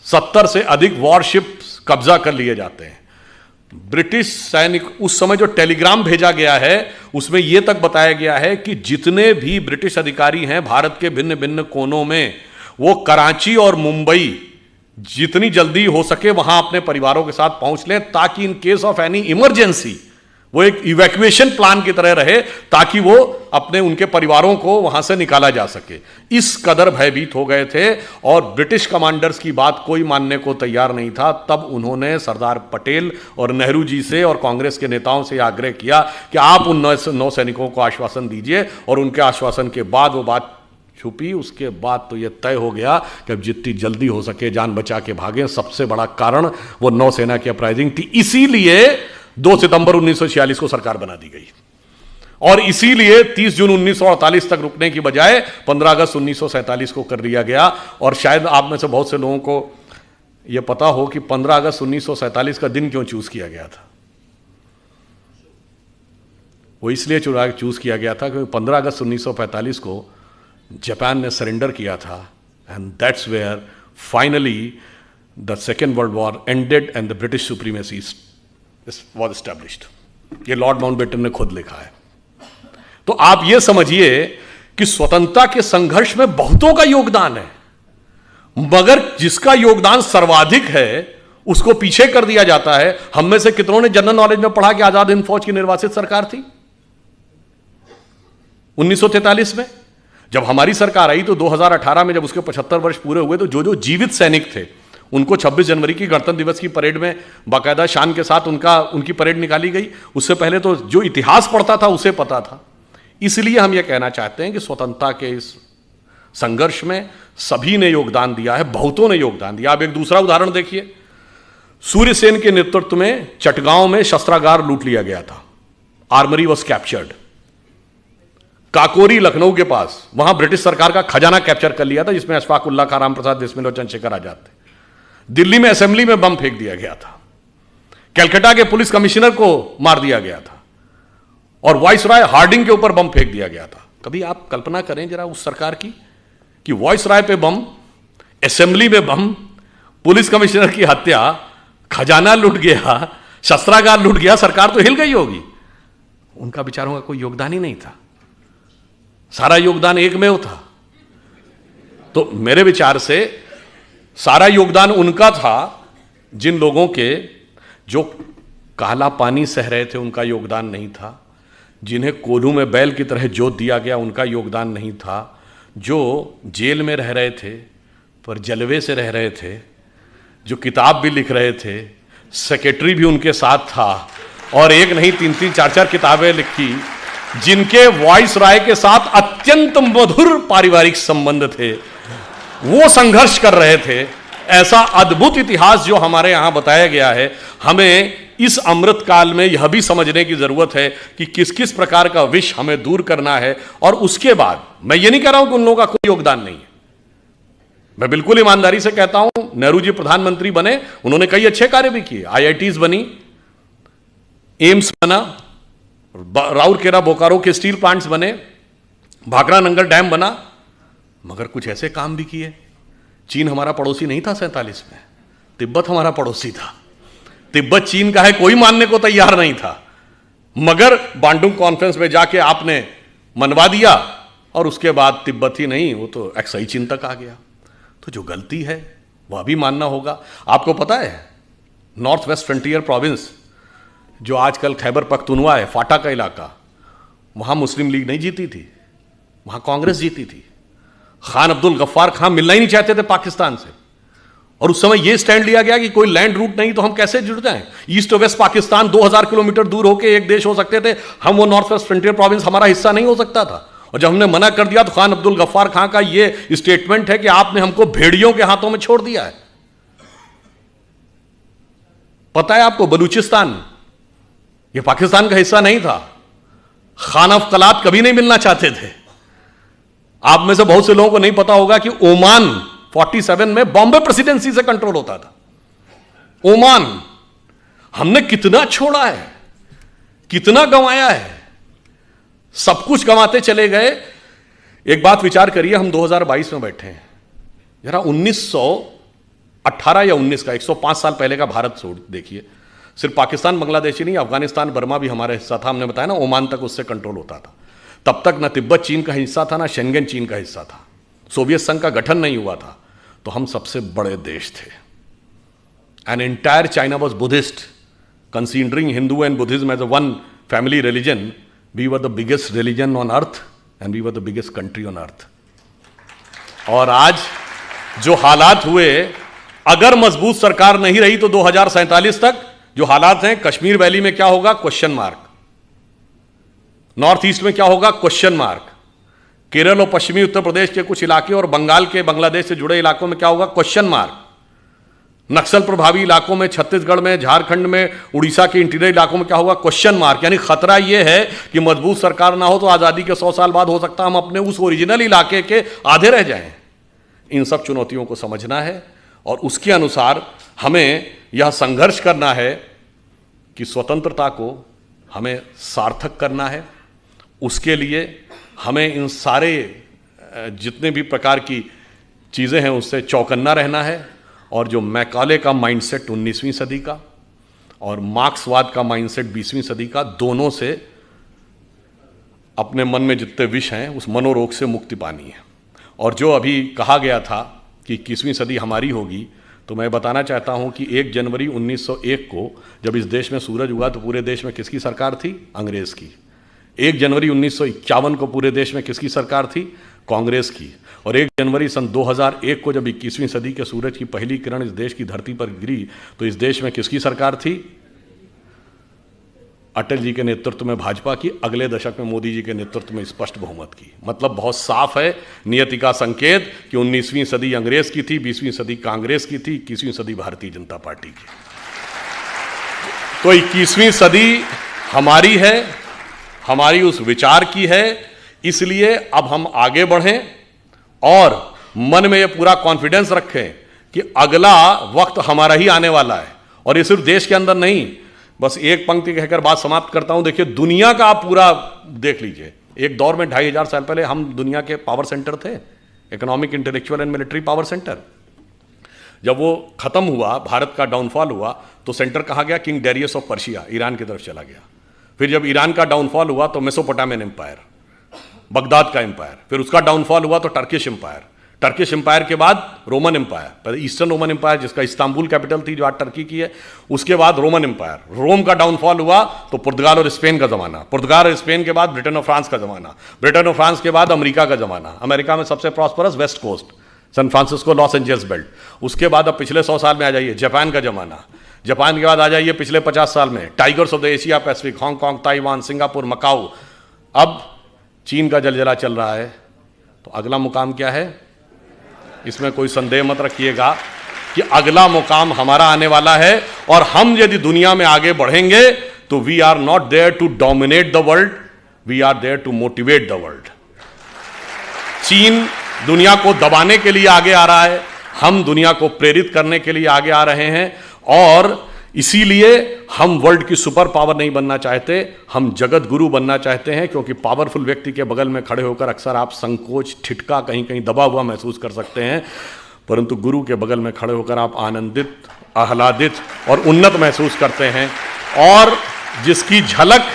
70 से अधिक वॉरशिप्स कब्जा कर लिए जाते हैं। ब्रिटिश सैनिक, उस समय जो टेलीग्राम भेजा गया है उसमें यह तक बताया गया है कि जितने भी ब्रिटिश अधिकारी हैं भारत के भिन्न भिन्न कोनों में, वो कराची और मुंबई जितनी जल्दी हो सके वहां अपने परिवारों के साथ पहुंच लें, ताकि in case of any emergency वो एक इवैक्यूएशन प्लान की तरह रहे, ताकि वो अपने उनके परिवारों को वहां से निकाला जा सके। इस कदर भयभीत हो गए थे और ब्रिटिश कमांडर्स की बात कोई मानने को तैयार नहीं था। तब उन्होंने सरदार पटेल और नेहरू जी से और कांग्रेस के नेताओं से आग्रह किया कि आप उन नौसैनिकों को आश्वासन दीजिए, और उनके आश्वासन के बाद वो बात छुपी। उसके बाद तो यह तय हो गया कि अब जितनी जल्दी हो सके जान बचा के भागें। सबसे बड़ा कारण वो नौसेना की अपराइजिंग थी, इसीलिए 2 सितंबर 1946 को सरकार बना दी गई, और इसीलिए 30 जून 1948 तक रुकने की बजाय 15 अगस्त 1947 को कर दिया गया। और शायद आप में से बहुत से लोगों को यह पता हो कि 15 अगस्त 1947 का दिन क्यों चूज किया गया था। वो इसलिए चूज किया गया था क्योंकि 15 अगस्त 1945 को जापान ने सरेंडर किया था, and that's where finally the second world war ended and the British supremacy was established. ये लॉर्ड माउंटबेटन ने खुद लिखा है। तो आप ये समझिए कि स्वतंत्रता के संघर्ष में बहुतों का योगदान है, मगर जिसका योगदान सर्वाधिक है उसको पीछे कर दिया जाता है। हम में से कितनों ने जनरल नॉलेज में पढ़ा कि आजाद हिंद फौज की निर्वासित सरकार थी 1943 में? जब हमारी सरकार आई तो 2018 में जब उसके 75 वर्ष पूरे हुए तो जो जीवित सैनिक थे उनको 26 जनवरी की गणतंत्र दिवस की परेड में बाकायदा शान के साथ उनकी परेड निकाली गई। उससे पहले तो जो इतिहास पढ़ता था उसे पता था। इसलिए हम यह कहना चाहते हैं कि स्वतंत्रता के इस संघर्ष में सभी ने योगदान दिया है, बहुतों ने योगदान दिया। आप एक दूसरा उदाहरण देखिए, सूर्यसेन के नेतृत्व में चटगांव में शस्त्रागार लूट लिया गया था। Armoury was captured. Kakori Lucknow के पास, वहां ब्रिटिश सरकार का खजाना कैप्चर कर लिया था, जिसमें अशफाक उल्लाह खां, राम प्रसाद बिस्मिल और चंद्रशेखर आजाद थे। दिल्ली में असेंबली में बम फेंक दिया गया था। कलकत्ता के पुलिस कमिश्नर को मार दिया गया था और वाइसराय हार्डिंग के ऊपर बम फेंक दिया गया था। कभी आप कल्पना करें जरा उस सरकार की कि वाइसराय पे बम, असेंबली में बम, पुलिस कमिश्नर की हत्या, खजाना लूट गया, शस्त्रागार लूट गया, सरकार तो हिल गई होगी। उनका बेचारों का कोई योगदान ही नहीं था, सारा योगदान एकमेव था। तो मेरे विचार से सारा योगदान उनका था जिन लोगों के जो काला पानी सह रहे थे, उनका योगदान नहीं था। जिन्हें कोल्हू में बैल की तरह जोत दिया गया, उनका योगदान नहीं था। जो जेल में रह रहे थे पर जलवे से रह रहे थे, जो किताब भी लिख रहे थे, सेक्रेटरी भी उनके साथ था और एक नहीं 3-3 4-4 किताबें लिखी, जिनके वाइसराय के साथ अत्यंत मधुर पारिवारिक संबंध थे, वो संघर्ष कर रहे थे। ऐसा अद्भुत इतिहास जो हमारे यहां बताया गया है, हमें इस अमृत काल में यह भी समझने की जरूरत है कि किस किस प्रकार का विष हमें दूर करना है। और उसके बाद मैं ये नहीं कह रहा हूं कि उन लोगों का कोई योगदान नहीं है, मैं बिल्कुल ईमानदारी से कहता हूं, नेहरू जी प्रधानमंत्री बने, उन्होंने कई अच्छे कार्य भी किए। IITs बनी, एम्स बना, राउरकेला बोकारो के स्टील प्लांट्स बने, भाखड़ा नंगल डैम बना, मगर कुछ ऐसे काम भी किए। चीन हमारा पड़ोसी नहीं था 47 में, तिब्बत हमारा पड़ोसी था। तिब्बत चीन का है कोई मानने को तैयार नहीं था, मगर बांडुंग कॉन्फ्रेंस में जाके आपने मनवा दिया और उसके बाद तिब्बत ही नहीं, वो तो एक्साई चीन तक आ गया। तो जो गलती है वह भी मानना होगा। आपको पता है नॉर्थ वेस्ट फ्रंटियर प्रोविंस जो आजकल खैबर पख्तूनवा है, फाटा का इलाका, वहां मुस्लिम लीग नहीं जीती थी, वहां कांग्रेस जीती थी। खान अब्दुल गफ्फार खान मिलना ही नहीं चाहते थे पाकिस्तान से, और उस समय यह स्टैंड लिया गया कि कोई लैंड रूट नहीं तो हम कैसे जुड़ जाएं। ईस्ट और वेस्ट पाकिस्तान 2000 किलोमीटर दूर होकर एक देश हो सकते थे, हम वो नॉर्थ वेस्ट फ्रंटियर प्रोविंस हमारा हिस्सा नहीं हो सकता था। और जब हमने मना कर दिया तो खान अब्दुल गफ्फार खान का यह स्टेटमेंट है कि आपने हमको भेड़ियों के हाथों में छोड़ दिया है। पता है आपको, बलूचिस्तान यह पाकिस्तान का हिस्सा नहीं था। खान ऑफ कलात कभी नहीं मिलना चाहते थे। आप में से बहुत से लोगों को नहीं पता होगा कि ओमान 47 में बॉम्बे प्रेसिडेंसी से कंट्रोल होता था। ओमान हमने कितना छोड़ा है, कितना गंवाया है, सब कुछ गंवाते चले गए। एक बात विचार करिए, हम 2022 में बैठे हैं, जरा 1918 या 19 का 105 साल पहले का भारत छोड़ देखिए। सिर्फ पाकिस्तान बांग्लादेश ही नहीं, अफगानिस्तान बर्मा भी हमारा हिस्सा था। हमने बताया ना, ओमान तक उससे कंट्रोल होता था। तब तक ना तिब्बत चीन का हिस्सा था, ना शेंगेन चीन का हिस्सा था, सोवियत संघ का गठन नहीं हुआ था। तो हम सबसे बड़े देश थे। An entire China was Buddhist, considering Hindu and Buddhism as a one family religion. We were the biggest religion on earth and we were the biggest country on earth. और आज जो हालात हुए, अगर मजबूत सरकार नहीं रही तो 2047 तक जो हालात हैं, कश्मीर वैली में क्या होगा, क्वेश्चन मार्क। नॉर्थ ईस्ट में क्या होगा, क्वेश्चन मार्क। केरल और पश्चिमी उत्तर प्रदेश के कुछ इलाके और बंगाल के, बांग्लादेश से जुड़े इलाकों में क्या होगा, क्वेश्चन मार्क। नक्सल प्रभावी इलाकों में, छत्तीसगढ़ में, झारखंड में, उड़ीसा के इंटीरियर इलाकों में क्या होगा, क्वेश्चन मार्क। यानी खतरा यह है कि मजबूत सरकार ना हो तो आजादी के 100 साल बाद हो सकता है हम अपने उस ओरिजिनल इलाके के आधे रह जाएं। इन सब चुनौतियों को समझना है और उसके अनुसार हमें यह संघर्ष करना है कि स्वतंत्रता को हमें सार्थक करना है। उसके लिए हमें इन सारे जितने भी प्रकार की चीज़ें हैं उससे चौकन्ना रहना है और जो मैकाले का माइंडसेट 19वीं सदी का और मार्क्सवाद का माइंडसेट 20वीं सदी का, दोनों से अपने मन में जितने विष हैं उस मनोरोग से मुक्ति पानी है। और जो अभी कहा गया था कि 21वीं सदी हमारी होगी, तो मैं बताना चाहता हूं कि 1 जनवरी 1901 को जब इस देश में सूरज हुआ तो पूरे देश में किसकी सरकार थी? अंग्रेज की। 1 जनवरी 1951 को पूरे देश में किसकी सरकार थी? कांग्रेस की। और 1 जनवरी सन 2001 को जब 21वीं सदी के सूरज की पहली किरण इस देश की धरती पर गिरी तो इस देश में किसकी सरकार थी? अटल जी के नेतृत्व में भाजपा की, अगले दशक में मोदी जी के नेतृत्व में स्पष्ट बहुमत की। मतलब बहुत साफ है नियति का संकेत कि 19वीं सदी अंग्रेज की थी, 20वीं सदी कांग्रेस की थी, 21वीं सदी भारतीय जनता पार्टी की। तो 21वीं सदी हमारी है, हमारी उस विचार की है। इसलिए अब हम आगे बढ़ें और मन में यह पूरा कॉन्फिडेंस रखें कि अगला वक्त हमारा ही आने वाला है। और ये सिर्फ देश के अंदर नहीं, बस एक पंक्ति कहकर बात समाप्त करता हूं। देखिए, दुनिया का आप पूरा देख लीजिए। एक दौर में 2500 साल पहले हम दुनिया के पावर सेंटर थे, economic, intellectual and military power centre. जब वो खत्म हुआ, भारत का डाउनफॉल हुआ, तो सेंटर कहाँ गया? King Darius of Persia, Iran की तरफ चला गया। फिर जब ईरान का डाउनफॉल हुआ तो मेसोपोटामियन एम्पायर, बगदाद का एम्पायर। फिर उसका डाउनफॉल हुआ तो टर्किश एम्पायर। टर्किश एम्पायर के बाद रोमन एम्पायर, पहले ईस्टर्न रोमन एम्पायर जिसका इस्तांबुल कैपिटल थी जो आज टर्की की है, उसके बाद रोमन एम्पायर। रोम का डाउनफॉल हुआ तो पुर्तगाल और स्पेन का जमाना, पुर्तगाल और स्पेन के बाद ब्रिटेन और फ्रांस का जमाना, ब्रिटेन और फ्रांस के बाद अमेरिका का जमाना। अमेरिका में सबसे prosperous west coast, San Francisco, Los Angeles belt. उसके बाद अब पिछले 100 साल में आ जाइए, जापान का जमाना। जापान के बाद आ जाइए पिछले 50 साल में tigers of the Asia Pacific, Hong Kong, Taiwan, Singapore, Macau. अब चीन का जलजला चल रहा है। तो अगला मुकाम क्या है? इसमें कोई संदेह मत रखिएगा कि अगला मुकाम हमारा आने वाला है। और हम यदि दुनिया में आगे बढ़ेंगे तो we are not there to dominate the world, we are there to motivate the world. चीन दुनिया को दबाने के लिए आगे आ रहा है, हम दुनिया को प्रेरित करने के लिए आगे आ रहे हैं। और इसीलिए हम वर्ल्ड की सुपर पावर नहीं बनना चाहते, हम जगत गुरु बनना चाहते हैं। क्योंकि पावरफुल व्यक्ति के बगल में खड़े होकर अक्सर आप संकोच, ठिठका, कहीं कहीं दबा हुआ महसूस कर सकते हैं, परंतु गुरु के बगल में खड़े होकर आप आनंदित, आह्लादित और उन्नत महसूस करते हैं। और जिसकी झलक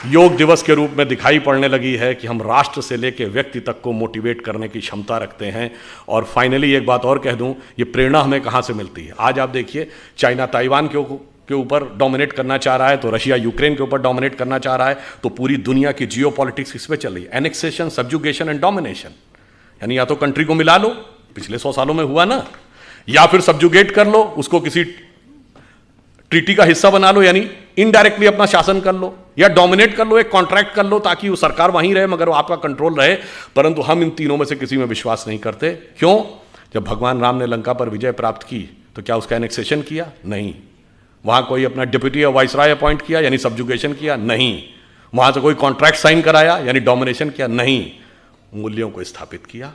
योग दिवस के रूप में दिखाई पड़ने लगी है कि हम राष्ट्र से लेकर व्यक्ति तक को मोटिवेट करने की क्षमता रखते हैं। और फाइनली एक बात और कह दूं, ये प्रेरणा हमें कहां से मिलती है? आज आप देखिए, चाइना ताइवान के ऊपर डोमिनेट करना चाह रहा है, तो रशिया यूक्रेन के ऊपर डोमिनेट करना चाह रहा है। तो पूरी दुनिया की जियोपॉलिटिक्स इस पे चल रही है, एनेक्सेशन, सब्जुगेशन एंड डोमिनेशन। यानी या तो कंट्री को मिला लो, पिछले 100 सालों में हुआ ना, या फिर सब्जुगेट कर लो, उसको किसी ट्रीटी का हिस्सा बना लो, यानी इनडायरेक्टली अपना शासन कर लो, या डोमिनेट कर लो, एक कॉन्ट्रैक्ट कर लो ताकि वो सरकार वहीं रहे मगर वो आपका कंट्रोल रहे। परंतु हम इन तीनों में से किसी में विश्वास नहीं करते। क्यों? जब भगवान राम ने लंका पर विजय प्राप्त की तो क्या उसका एनेक्सेशन किया? नहीं। वहां कोई अपना डिप्यूटी या वाइसराय अपॉइंट किया, यानी सब्जुगेशन किया? नहीं। वहां से कोई कॉन्ट्रैक्ट साइन कराया, यानी डोमिनेशन किया? नहीं। मूल्यों को स्थापित किया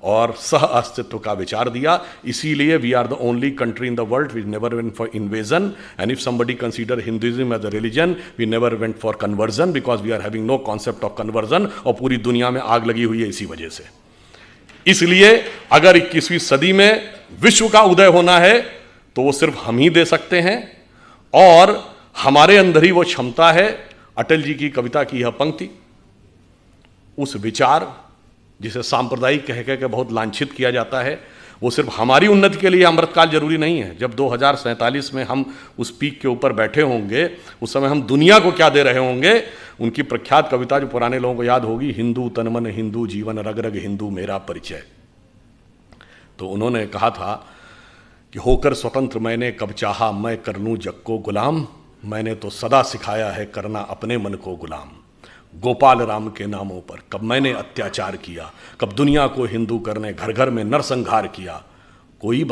और सह अस्तित्व का विचार दिया। इसीलिए we are the only country in the world we never went for invasion, and if somebody consider Hinduism as a religion, we never went for conversion, because we are having no concept of conversion. और पूरी दुनिया में आग लगी हुई है इसी वजह से। इसलिए अगर 21वीं सदी में विश्व का उदय होना है तो वो सिर्फ हम ही दे सकते हैं, और हमारे अंदर ही वो क्षमता है। अटल जी की कविता की यह पंक्ति, उस विचार जिसे सांप्रदायिक कह के बहुत लांछित किया जाता है, वो सिर्फ हमारी उन्नति के लिए अमृतकाल जरूरी नहीं है। जब 2047 में हम उस पीक के ऊपर बैठे होंगे, उस समय हम दुनिया को क्या दे रहे होंगे। उनकी प्रख्यात कविता जो पुराने लोगों को याद होगी, हिंदू तन मन हिंदू जीवन, रग रग हिंदू मेरा परिचय। तो उन्होंने कहा था कि होकर स्वतंत्र मैंने कब चाहा, मैं कर लूं जग को गुलाम, मैंने तो सदा सिखाया है करना अपने मन को गुलाम। गोपाल राम के नामों पर कब मैंने अत्याचार किया, कब दुनिया को हिंदू करने घर घर में नरसंहार किया। कोई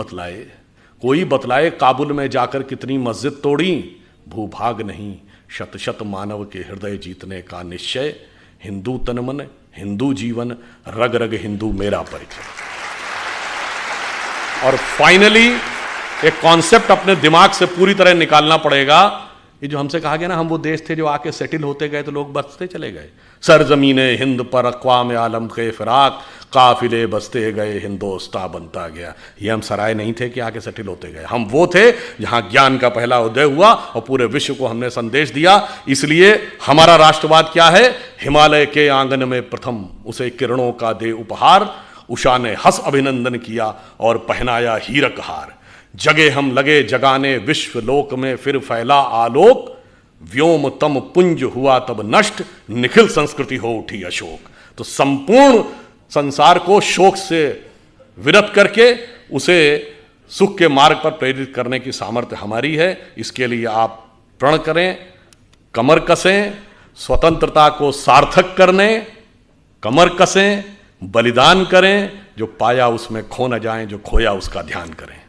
बतलाए काबुल में जाकर कितनी मस्जिद तोड़ी, भूभाग नहीं शत शत मानव के हृदय जीतने का निश्चय, हिंदू तन मन हिंदू जीवन, रग रग हिंदू मेरा परिचय। और फाइनली एक कॉन्सेप्ट अपने दिमाग से पूरी तरह निकालना पड़ेगा। ये जो हमसे कहा गया ना, हम वो देश थे जो आके सेटिल होते गए तो लोग बचते चले गए। सरजमीने हिंद पर अक़वाम आलम के फिराक, काफिले बसते गए हिंदोस्तां बनता गया। ये हम सराय नहीं थे कि आगे सेटल होते गए, हम वो थे जहां ज्ञान का पहला उदय हुआ और पूरे विश्व को हमने संदेश दिया। इसलिए हमारा राष्ट्रवाद क्या है? हिमालय के आंगन में प्रथम उसे किरणों का दे उपहार, उषा ने हंस अभिनंदन किया और पहनाया हीरक हार। जगे हम लगे जगाने विश्व लोक में फिर फैला आलोक, व्योम तम पुंज हुआ तब नष्ट, निखिल संस्कृति हो उठी अशोक। तो संपूर्ण संसार को शोक से विरत करके उसे सुख के मार्ग पर प्रेरित करने की सामर्थ्य हमारी है। इसके लिए आप प्रण करें, कमर कसें, स्वतंत्रता को सार्थक करने कमर कसें, बलिदान करें, जो पाया उसमें खो न जाएं, जो खोया उसका ध्यान करें।